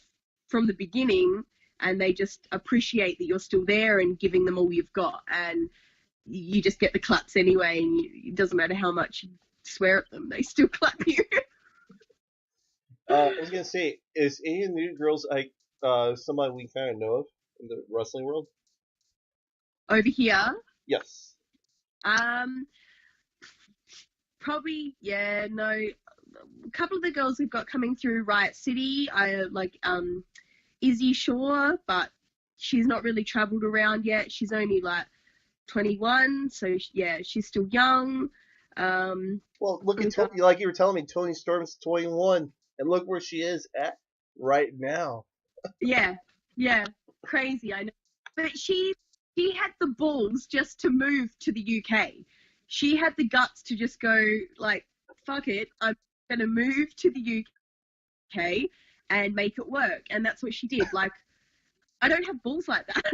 from the beginning, and they just appreciate that you're still there and giving them all you've got, and you just get the claps anyway, and it doesn't matter how much you swear at them, they still clap you. I was gonna say, is any of the new girls like somebody we kind of know of in the wrestling world? Over here, Yes. um, probably, yeah, no. A couple of the girls we've got coming through Riot City, I like Izzy Shaw, but she's not really travelled around yet. She's only like 21, so yeah, she's still young. Well, look at Toni. Like you were telling me, Toni Storm's 21, and look where she is at right now. Yeah, yeah, crazy, I know. But she had the balls just to move to the UK. She had the guts to just go like, fuck it, I'm gonna move to the UK and make it work. And that's what she did. Like, I don't have balls like that.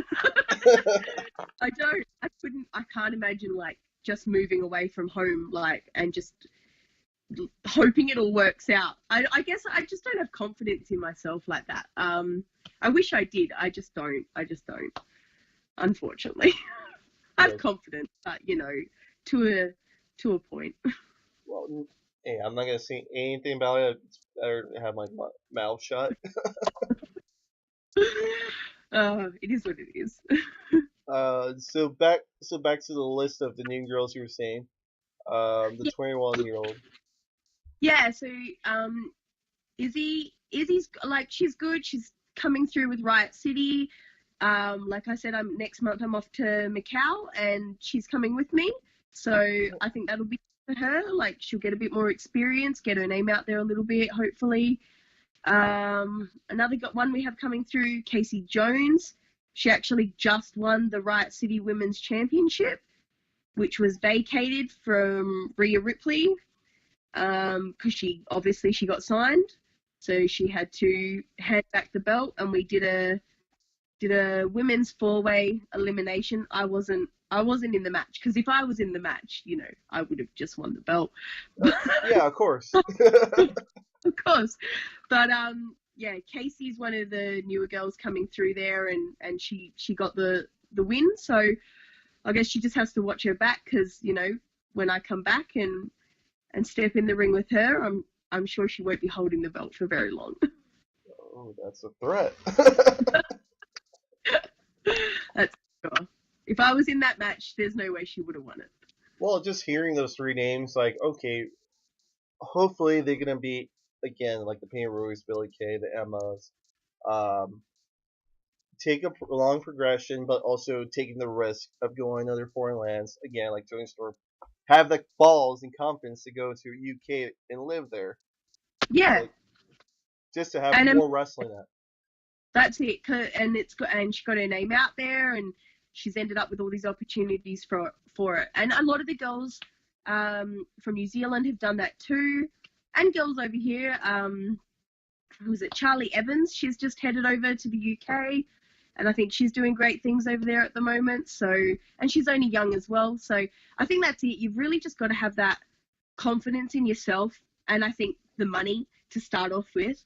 I don't. I couldn't. I can't imagine like just moving away from home, like, and just hoping it all works out. I guess I just don't have confidence in myself like that. I wish I did. I just don't. I just don't. Unfortunately, I have confidence, but you know, to a point. Well, hey, I'm not gonna say anything about it. It's better to have my mouth shut. It is what it is. So back to the list of the new girls you were saying. The 21-year-old. Yeah. So Izzy's like, she's good. She's coming through with Riot City. Like I said, next month I'm off to Macau, and she's coming with me. So I think that'll be for her. Like, she'll get a bit more experience, get her name out there a little bit, hopefully. Another one we have coming through, Casey Jones. She actually just won the Riot City Women's Championship, which was vacated from Rhea Ripley, because she got signed, so she had to hand back the belt, and we did a women's 4-way elimination. I wasn't in the match, because if I was in the match, you know, I would have just won the belt. Yeah, of course. Of course. But yeah, Casey's one of the newer girls coming through there, and she got the win. So I guess she just has to watch her back, because, you know, when I come back and step in the ring with her, I'm sure she won't be holding the belt for very long. Oh, that's a threat. That's sure. If I was in that match, there's no way she would have won it. Well, just hearing those three names, like, okay, hopefully they're gonna be again like the Payne Ruiz, Billy Kay, the Emmas. Um, take a long progression, but also taking the risk of going to other foreign lands. Again, like Toni Storm, have the balls and confidence to go to UK and live there. Yeah, like, just to have and more wrestling at. that's it. And she got her name out there, and she's ended up with all these opportunities for it. And a lot of the girls from New Zealand have done that too, and girls over here. Who was it? Charlie Evans. She's just headed over to the UK, and I think she's doing great things over there at the moment. So, and she's only young as well. So I think that's it. You've really just got to have that confidence in yourself, and I think the money to start off with,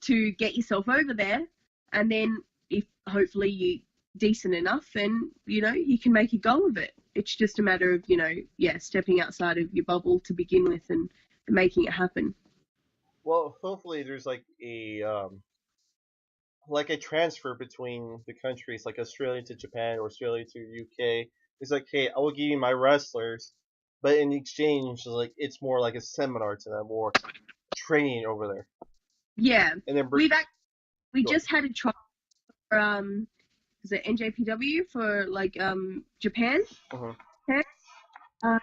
to get yourself over there, and then if hopefully you decent enough, and you know, you can make a go of it. It's just a matter of, you know, yeah, stepping outside of your bubble to begin with, and making it happen. Well, hopefully there's like a transfer between the countries, like Australia to Japan or Australia to UK. It's like, hey, I will give you my wrestlers, but in exchange, like it's more like a seminar to them or training over there, Yeah, and then we go just had a trial for, is it NJPW for like Japan? ahead. Okay.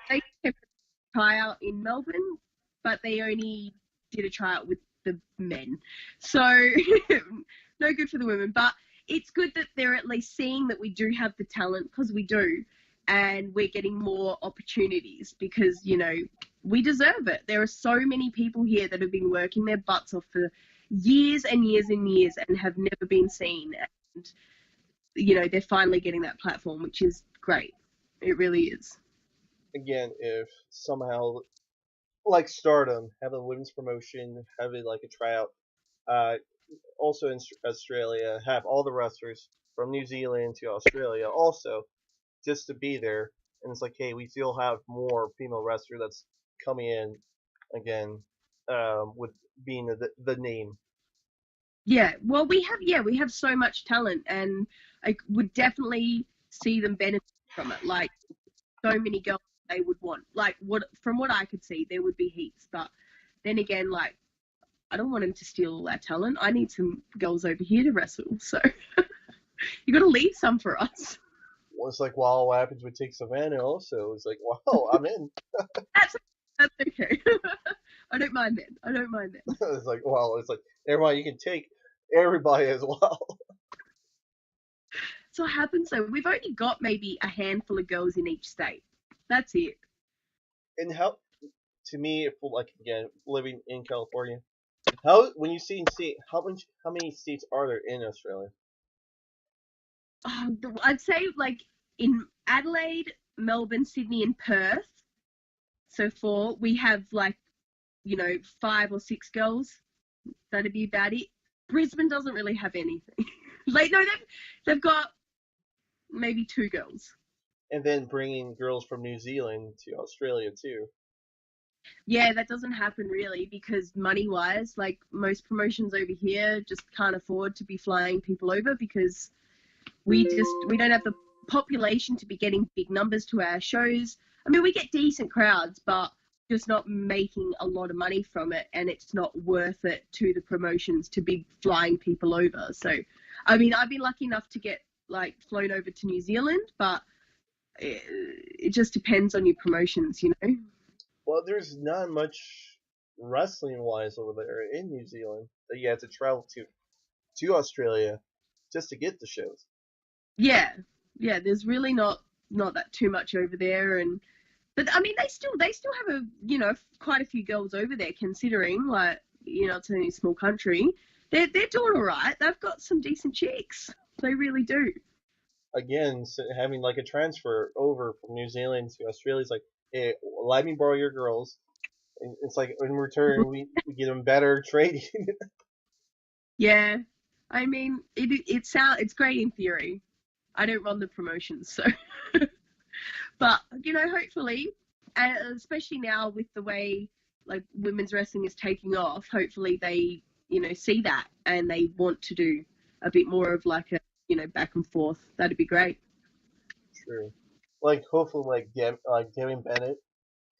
They kept a tryout in Melbourne, but they only did a tryout with the men. So no good for the women, but it's good that they're at least seeing that we do have the talent, because we do, and we're getting more opportunities because, we deserve it. There are so many people here that have been working their butts off for years and years and years and have never been seen. And, they're finally getting that platform, which is great. It really is. Again, if somehow like Stardom have a women's promotion, have it like a tryout, uh, also in Australia, have all the wrestlers from New Zealand to Australia also just to be there. And it's like, hey, we still have more female wrestler that's coming in again, with being the name. Yeah, well, we have so much talent, and I would definitely see them benefit from it. Like, so many girls they would want. Like, from what I could see, there would be heaps. But then again, like, I don't want them to steal all our talent. I need some girls over here to wrestle. So you got to leave some for us. Well, it's like, wow, what happens with Take Savannah also? It's like, wow, I'm in. That's that's okay. I don't mind then. I don't mind then. It's like, wow, it's like, everybody, you can take everybody as well. So what happens though? We've only got maybe a handful of girls in each state. That's it. And how, to me, if like again living in California, how when you see how many states are there in Australia? I'd say like in Adelaide, Melbourne, Sydney, and Perth. So four. We have like, 5 or 6 girls. That'd be about it. Brisbane doesn't really have anything. Like, no, they've got maybe 2 girls. And then bringing girls from New Zealand to Australia too. Yeah, that doesn't happen really because money wise, like most promotions over here just can't afford to be flying people over because we don't have the population to be getting big numbers to our shows. I mean, we get decent crowds, but just not making a lot of money from it, and it's not worth it to the promotions to be flying people over. So, I mean, I've been lucky enough to get like flown over to New Zealand, but it just depends on your promotions. Well, there's not much wrestling wise over there in New Zealand that you have to travel to Australia just to get the shows. Yeah, yeah. There's really not that too much over there, and but I mean, they still have quite a few girls over there, considering like it's only a small country. They're doing all right. They've got some decent chicks. They really do. Again, so having like a transfer over from New Zealand to Australia is like, hey, let me borrow your girls. And it's like in return we get them better trading. Yeah, I mean, it's great in theory. I don't run the promotions, so but hopefully, especially now with the way like women's wrestling is taking off, hopefully they see that and they want to do a bit more of like a back and forth. That'd be great. True. Like hopefully like Demi Bennett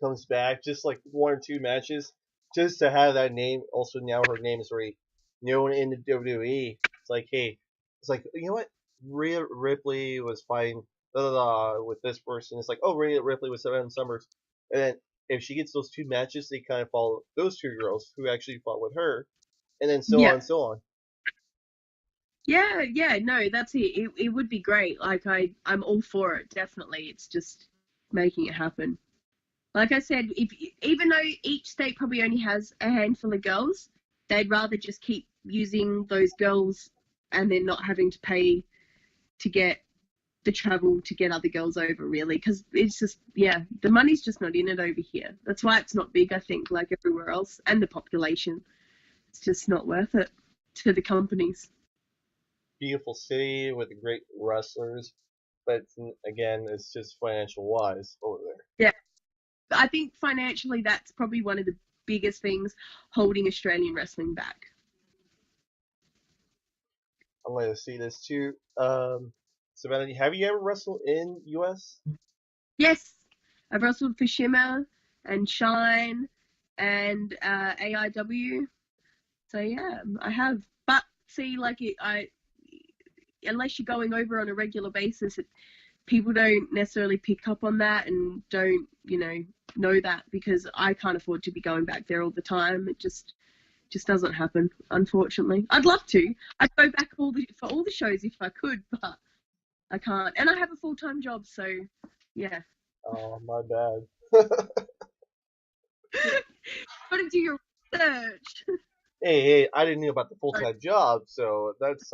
comes back just like 1 or 2 matches just to have that name. Also now her name is already known in the WWE. It's like, hey, it's like, you know what? Rhea Ripley was fighting with this person. It's like, oh, Rhea Ripley with Savannah Summers, and then if she gets those 2 matches, they kind of follow those 2 girls who actually fought with her, and then so on Yeah, and so on. yeah. No, that's it. It would be great. Like I'm all for it. Definitely. It's just making it happen. Like I said, if even though each state probably only has a handful of girls, they'd rather just keep using those girls and then not having to pay to get the travel to get other girls over, really, because it's just, yeah, the money's just not in it over here. That's why it's not big, I think, like everywhere else, and the population. It's just not worth it to the companies. Beautiful city with great wrestlers, but again, it's just financial wise over there. Yeah, I think financially that's probably one of the biggest things holding Australian wrestling back. I'm going to see this too. Savannah, have you ever wrestled in US? Yes, I've wrestled for Shimmer and Shine and AIW. So yeah, I have. But see, like unless you're going over on a regular basis, people don't necessarily pick up on that and don't, know that, because I can't afford to be going back there all the time. It just doesn't happen, unfortunately. I'd love to. I'd go back for all the shows if I could, but I can't. And I have a full-time job, so yeah. Oh, my bad. Gotta do your research. Hey, I didn't know about the full-time job, so that's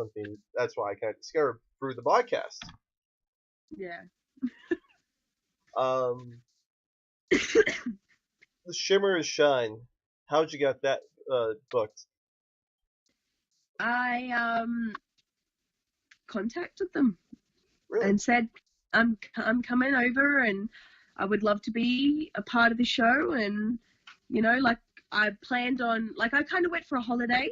why I kind of discovered through the podcast. Yeah. The Shimmer and Shine, how'd you get that booked? I contacted them Really? and said, I'm coming over and I would love to be a part of the show. And, like, I planned on, like, I kind of went for a holiday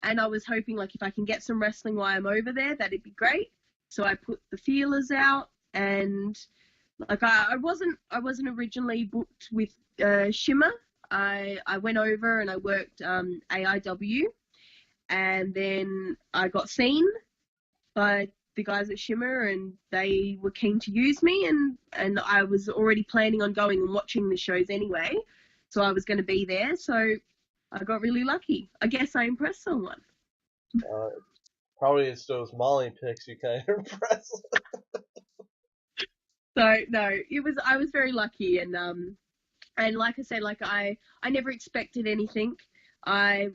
and I was hoping, like, if I can get some wrestling while I'm over there, that'd be great. So I put the feelers out, and like I wasn't originally booked with Shimmer. I went over and I worked AIW, and then I got seen by the guys at Shimmer, and they were keen to use me, and I was already planning on going and watching the shows anyway, so I was going to be there. So I got really lucky. I guess I impressed someone. Probably it's those Molly picks you kind of impressed. So no, I was very lucky, and like I said, like I never expected anything. I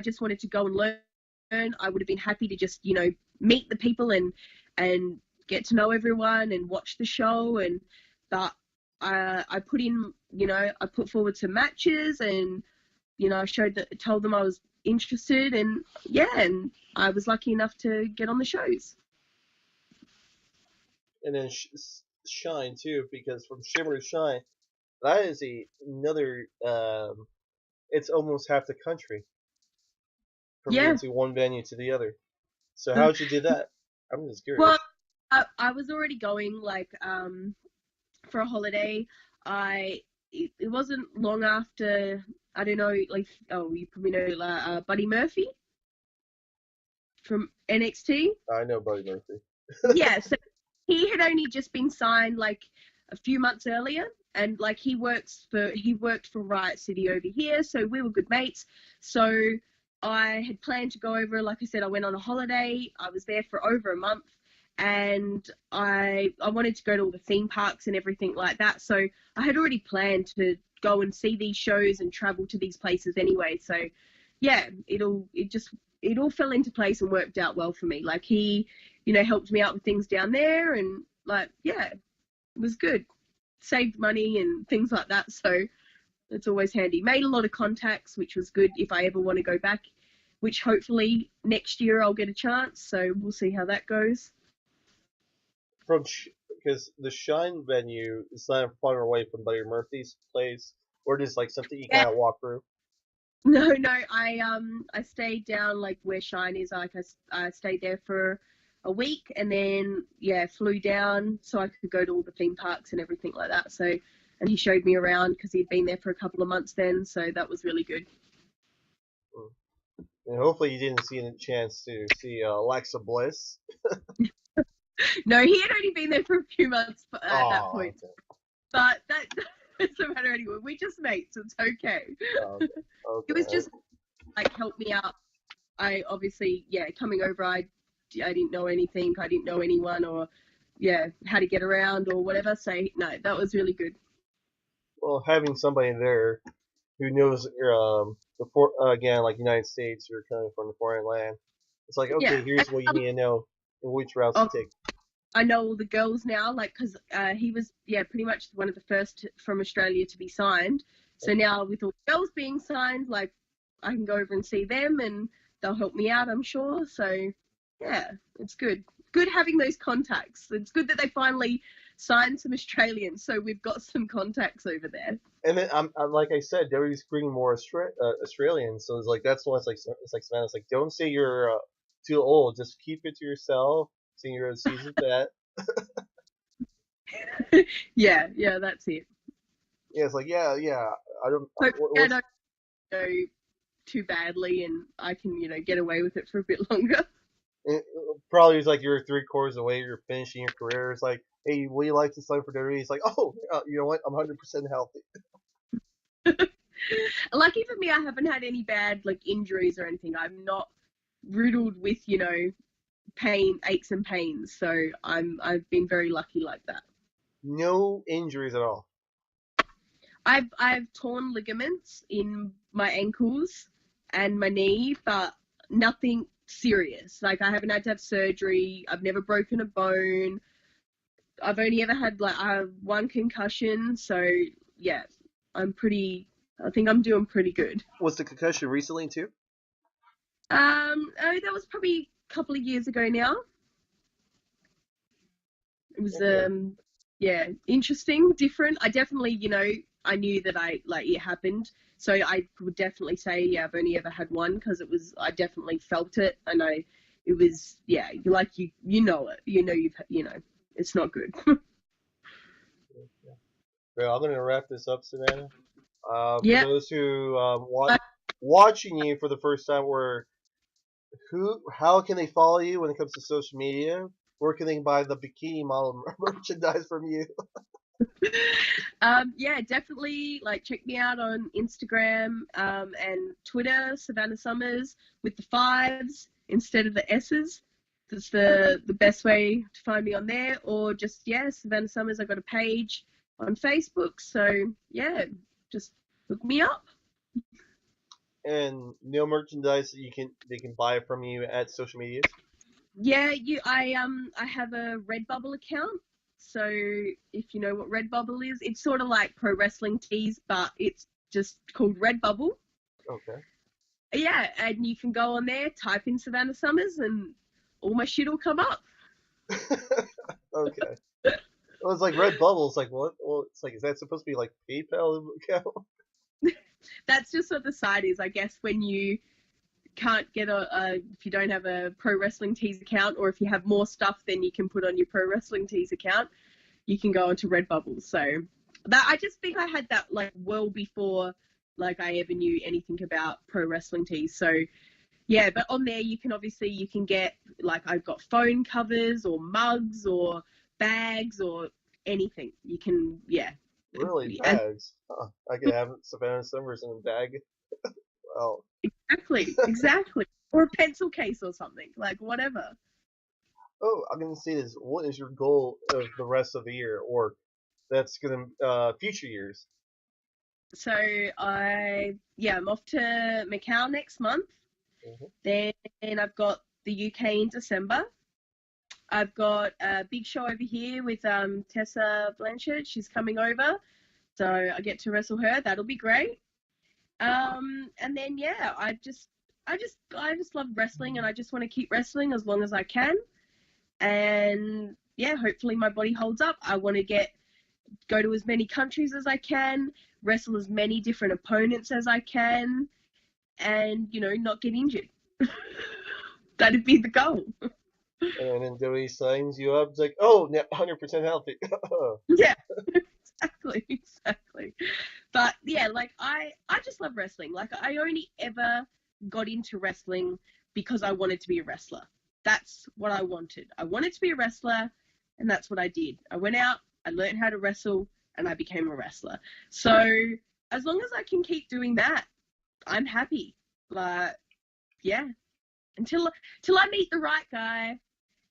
just wanted to go and learn. I would have been happy to just, meet the people and get to know everyone and watch the show. But I put in, I put forward some matches, and, I told them I was interested, and I was lucky enough to get on the shows. And then Shine too, because from Shimmer to Shine, that is another. It's almost half the country from being to one venue to the other. So how'd you do that? I'm just curious. Well, I was already going, like, for a holiday. It wasn't long after, I don't know, like, you probably know Buddy Murphy from NXT. I know Buddy Murphy. Yeah, so he had only just been signed like a few months earlier, and like he worked for Riot City over here, so we were good mates. So I had planned to go over. Like I said, I went on a holiday. I was there for over a month, and I wanted to go to all the theme parks and everything like that. So I had already planned to go and see these shows and travel to these places anyway. So yeah, it all fell into place and worked out well for me. Like he, helped me out with things down there, and like, yeah, it was good. Saved money and things like that. So it's always handy. Made a lot of contacts, which was good if I ever want to go back, which hopefully next year I'll get a chance. So we'll see how that goes. Because the Shine venue is not far away from Buddy Murphy's place, or just like something you kind of walk through. No, I stayed down like where Shine is. Like I stayed there for a week, and then flew down so I could go to all the theme parks and everything like that. So, and he showed me around because he'd been there for a couple of months then. So that was really good. And hopefully you didn't see a chance to see Alexa Bliss. No, he had only been there for a few months at that point. Okay. But that doesn't matter anyway. We're just mates. It's okay. Okay. It was just like help me out. I obviously, coming over, I didn't know anything. I didn't know anyone, or how to get around or whatever. So no, that was really good. Well, having somebody there who knows again, like United States, you're coming from the foreign land. It's like, okay, here's what you need to know and which routes to take. I know all the girls now, like, because he was, pretty much one of the first from Australia to be signed. So now with all the girls being signed, like, I can go over and see them, and they'll help me out, I'm sure. So, yeah, it's good. Good having those contacts. It's good that they finally signed some Australians, so we've got some contacts over there. And then I'm like I said, WWE's bringing more Australians, so it's like that's why it's like Savannah's like, don't say you're too old, just keep it to yourself. Saying you're a seasoned vet. Yeah, that's it. Yeah, it's like yeah. I don't. Hopefully, I What's don't go too badly, and I can get away with it for a bit longer. it, probably it's like you're 3 quarters away, you're finishing your career. It's like, hey, would you like to sign for WWE? It's like, oh, you know what? I'm 100% healthy. Lucky for me, I haven't had any bad injuries or anything. I'm not riddled with pain, aches and pains. So I've been very lucky like that. No injuries at all. I've torn ligaments in my ankles and my knee, but nothing serious. Like I haven't had to have surgery. I've never broken a bone. I've only ever had one concussion. So yeah, I think I'm doing pretty good. Was the concussion recently too? Oh, that was probably a couple of years ago now. It was Okay. yeah, interesting, different. I definitely, I knew that it happened. So I would definitely say, yeah, I've only ever had one because I definitely felt it, and it was, yeah, you know it, it's not good. Well, I'm gonna wrap this up, Savannah. For Yeah. those who watching you for the first time, how can they follow you when it comes to social media? Where can they buy the bikini model merchandise from you? Yeah, definitely check me out on Instagram and Twitter, Savannah Summers with the fives instead of the S's. That's the best way to find me on there, or just Savannah Summers. I got a page on Facebook, so yeah, just look me up. And no merchandise that they can buy from you at social medias. Yeah, I have a Redbubble account. So if you know what Redbubble is, it's sort of like Pro Wrestling Tees, but it's just called Redbubble. Okay. Yeah, and you can go on there, type in Savannah Summers, and all my shit will come up. Okay. Well, it's like Redbubble. It's like what? Well, it's like is that supposed to be like PayPal account? That's just what the site is, I guess. When you can't get if you don't have a Pro Wrestling Tees account, or if you have more stuff than you can put on your Pro Wrestling Tees account, you can go onto Redbubble. So that I just think I had that well before I ever knew anything about Pro Wrestling Tees. So yeah, but on there you can get I've got phone covers or mugs or bags or anything. You can Really, and bags? Huh. I could have Savannah Summers in a bag. Well, exactly or a pencil case or something whatever. oh, I'm gonna say this. What is your goal of the rest of the year, or that's gonna future years? So I'm off to Macau next month. Hmm. Then I've got the UK in December. I've got a big show over here with Tessa Blanchard. She's coming over, so I get to wrestle her. That'll be great. And then I just love wrestling, and I just want to keep wrestling as long as I can. And yeah, hopefully my body holds up. I want to go to as many countries as I can, wrestle as many different opponents as I can, and not get injured. That'd be the goal. And then Joey signs you up. It's like, oh, 100% healthy. Yeah, exactly. But yeah, I just love wrestling. I only ever got into wrestling because I wanted to be a wrestler. That's what I wanted. I wanted to be a wrestler, and that's what I did. I went out, I learned how to wrestle, and I became a wrestler. So as long as I can keep doing that, I'm happy. Like, yeah, until I meet the right guy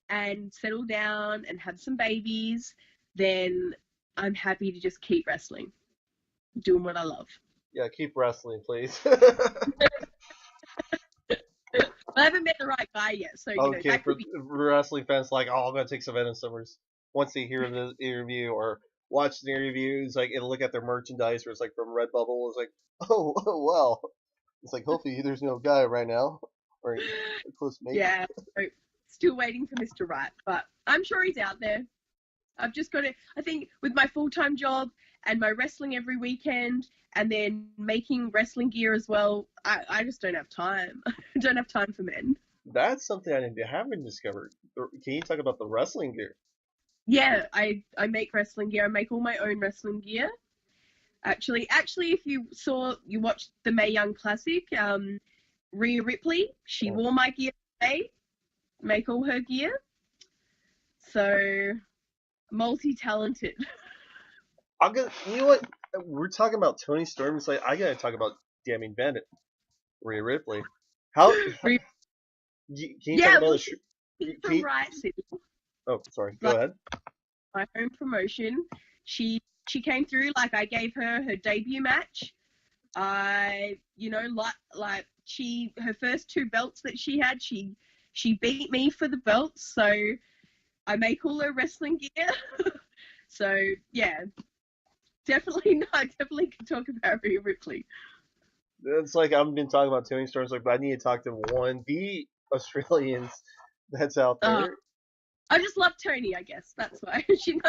and settle down and have some babies, then I'm happy to just keep wrestling, doing what I love. Yeah, keep wrestling, please. I haven't met the right guy yet, so Okay, that for could be. wrestling fans, like, oh, I'm gonna take Savannah Summers once they hear the interview or watch the interview. It's like, and look at their merchandise, where it's like from Redbubble. It's like, oh, well. It's like, hopefully, there's no guy right now or close mate. Yeah, so still waiting for Mr. Right, but I'm sure he's out there. I've just got to, I think with my full-time job and my wrestling every weekend and then making wrestling gear as well, I just don't have time. I don't have time for men. That's something I haven't discovered. Can you talk about the wrestling gear? Yeah, I make wrestling gear. I make all my own wrestling gear. Actually, if you watched the Mae Young Classic, Rhea Ripley, she Oh, wore my gear today, make all her gear. So multi-talented. I'm gonna. You know what? We're talking about Tony Storm. It's like I gotta talk about Demi Bennett, Rhea Ripley. How can you talk Yeah, about well, the? she's Can from you, Riot City, oh, sorry. Go like ahead. my home promotion. She came through. Like I gave her debut match. Like she her first two belts that she had, she beat me for the belts. So I make all her wrestling gear. So yeah, definitely, no, I definitely can talk about Rhea Ripley. It's like I've been talking about Tony Storm. It's like, but I need to talk to one the Australians that's out Uh, there. I just love Toni, I guess. That's why.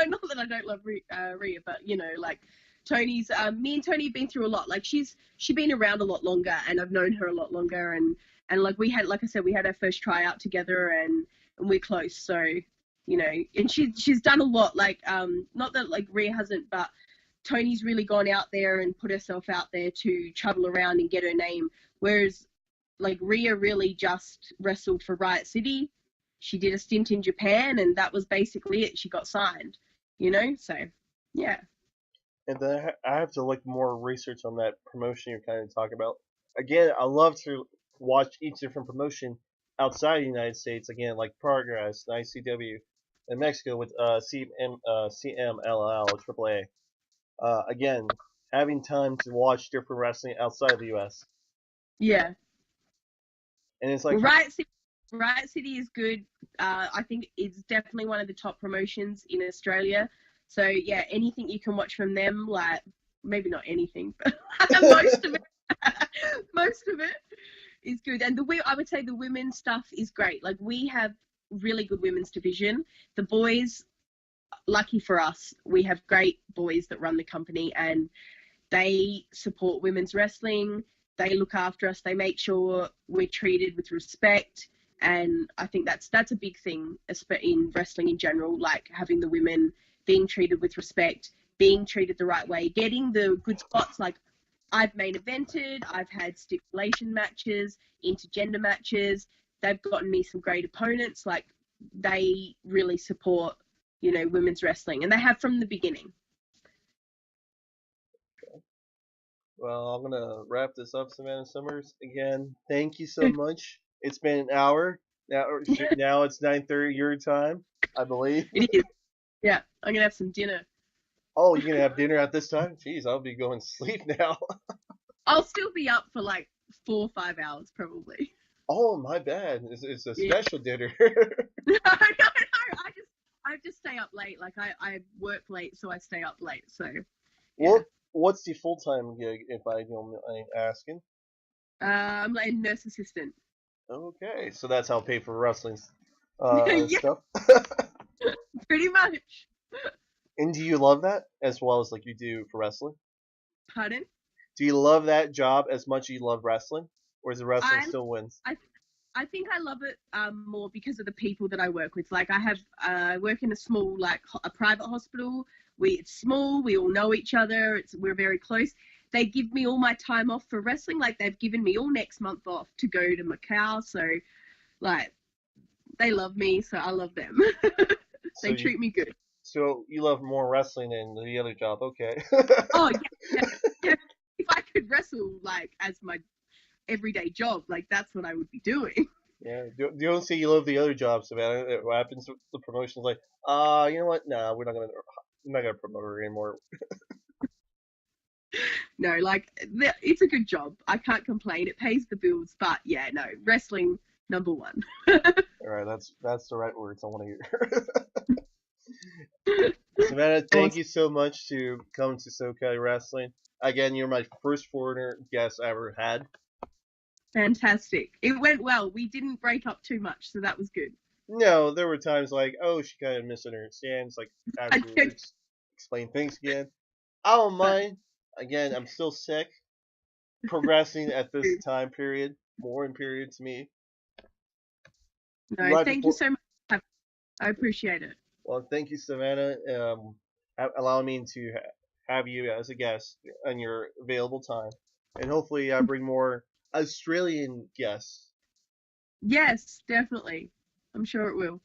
Not that I don't love Rhea, but like Tony's. Me and Toni have been through a lot. Like she's been around a lot longer, and I've known her a lot longer. And like we had, like I said, we had our first tryout together, and we're close. So and she's done a lot. Like not that like Rhea hasn't, but Toni's really gone out there and put herself out there to travel around and get her name. Whereas like Rhea really just wrestled for Riot City. She did a stint in Japan, and that was basically it. She got signed, So, yeah, And then I have to look more research on that promotion you're kind of talking about. Again, I love to watch each different promotion outside the United States. Again, like Progress, and ICW, in Mexico with CMLL, AAA. Again, having time to watch different wrestling outside of the U.S. yeah. And it's like, Well, Riot City is good. I think it's definitely one of the top promotions in Australia. So yeah, anything you can watch from them, like maybe not anything, but most of it, most of it is good. And I would say the women's stuff is great. Like we have really good women's division. The boys, lucky for us, we have great boys that run the company, and they support women's wrestling. They look after us. They make sure we're treated with respect. And I think that's a big thing in wrestling in general, like having the women being treated with respect, being treated the right way, getting the good spots. Like I've main evented, I've had stipulation matches, intergender matches. They've gotten me some great opponents. Like they really support, women's wrestling, and they have from the beginning. well, I'm gonna wrap this up, Savannah Summers. Again, thank you so much. It's been an hour. Now it's 9:30 your time, I believe. It is. Yeah, I'm gonna have some dinner. Oh, you're gonna have dinner at this time? Jeez, I'll be going to sleep now. I'll still be up for like 4 or 5 hours probably. Oh, my bad. It's a Yeah. special dinner. No. I just stay up late. Like I work late, so I stay up late. So yeah. What's the full time gig, if I don't mind asking? I'm like a nurse assistant. Okay, so that's how I pay for wrestling Yeah, stuff. pretty much. And do you love that as well as like you do for wrestling? Pardon? Do you love that job as much as you love wrestling, or is the wrestling I still wins? I I think I love it more because of the people that I work with. Like I work in a small, like a private hospital. It's small. We all know each other. We're very close. They give me all my time off for wrestling. Like they've given me all next month off to go to Macau. So like they love me, so I love them. So They you treat me good. so you love more wrestling than the other job? Okay. Oh yeah, yeah. If I could wrestle like as my everyday job, like that's what I would be doing. Yeah. Do you don't say you love the other job, Savannah? What happens with the promotion's like, you know what? Nah, we're not gonna promote her anymore. No, like it's a good job. I can't complain. It pays the bills, but yeah, no, wrestling number one. All right, that's the right words I want to hear. Savannah, thank Awesome. you so much to come to SoCali Wrestling. Again, you're my first foreigner guest I ever had. Fantastic. It went well. We didn't break up too much, so that was good. No, there were times like, oh, she kind of misunderstands, like have I to know, explain things again. I don't but mind. Again, I'm still sick. Progressing at this time period, more in period to me. no, Right thank you before. so much. I appreciate it. Well, thank you, Savannah, allowing me to have you as a guest on your available time, and hopefully I bring more Australian guests. Yes, definitely. I'm sure it will.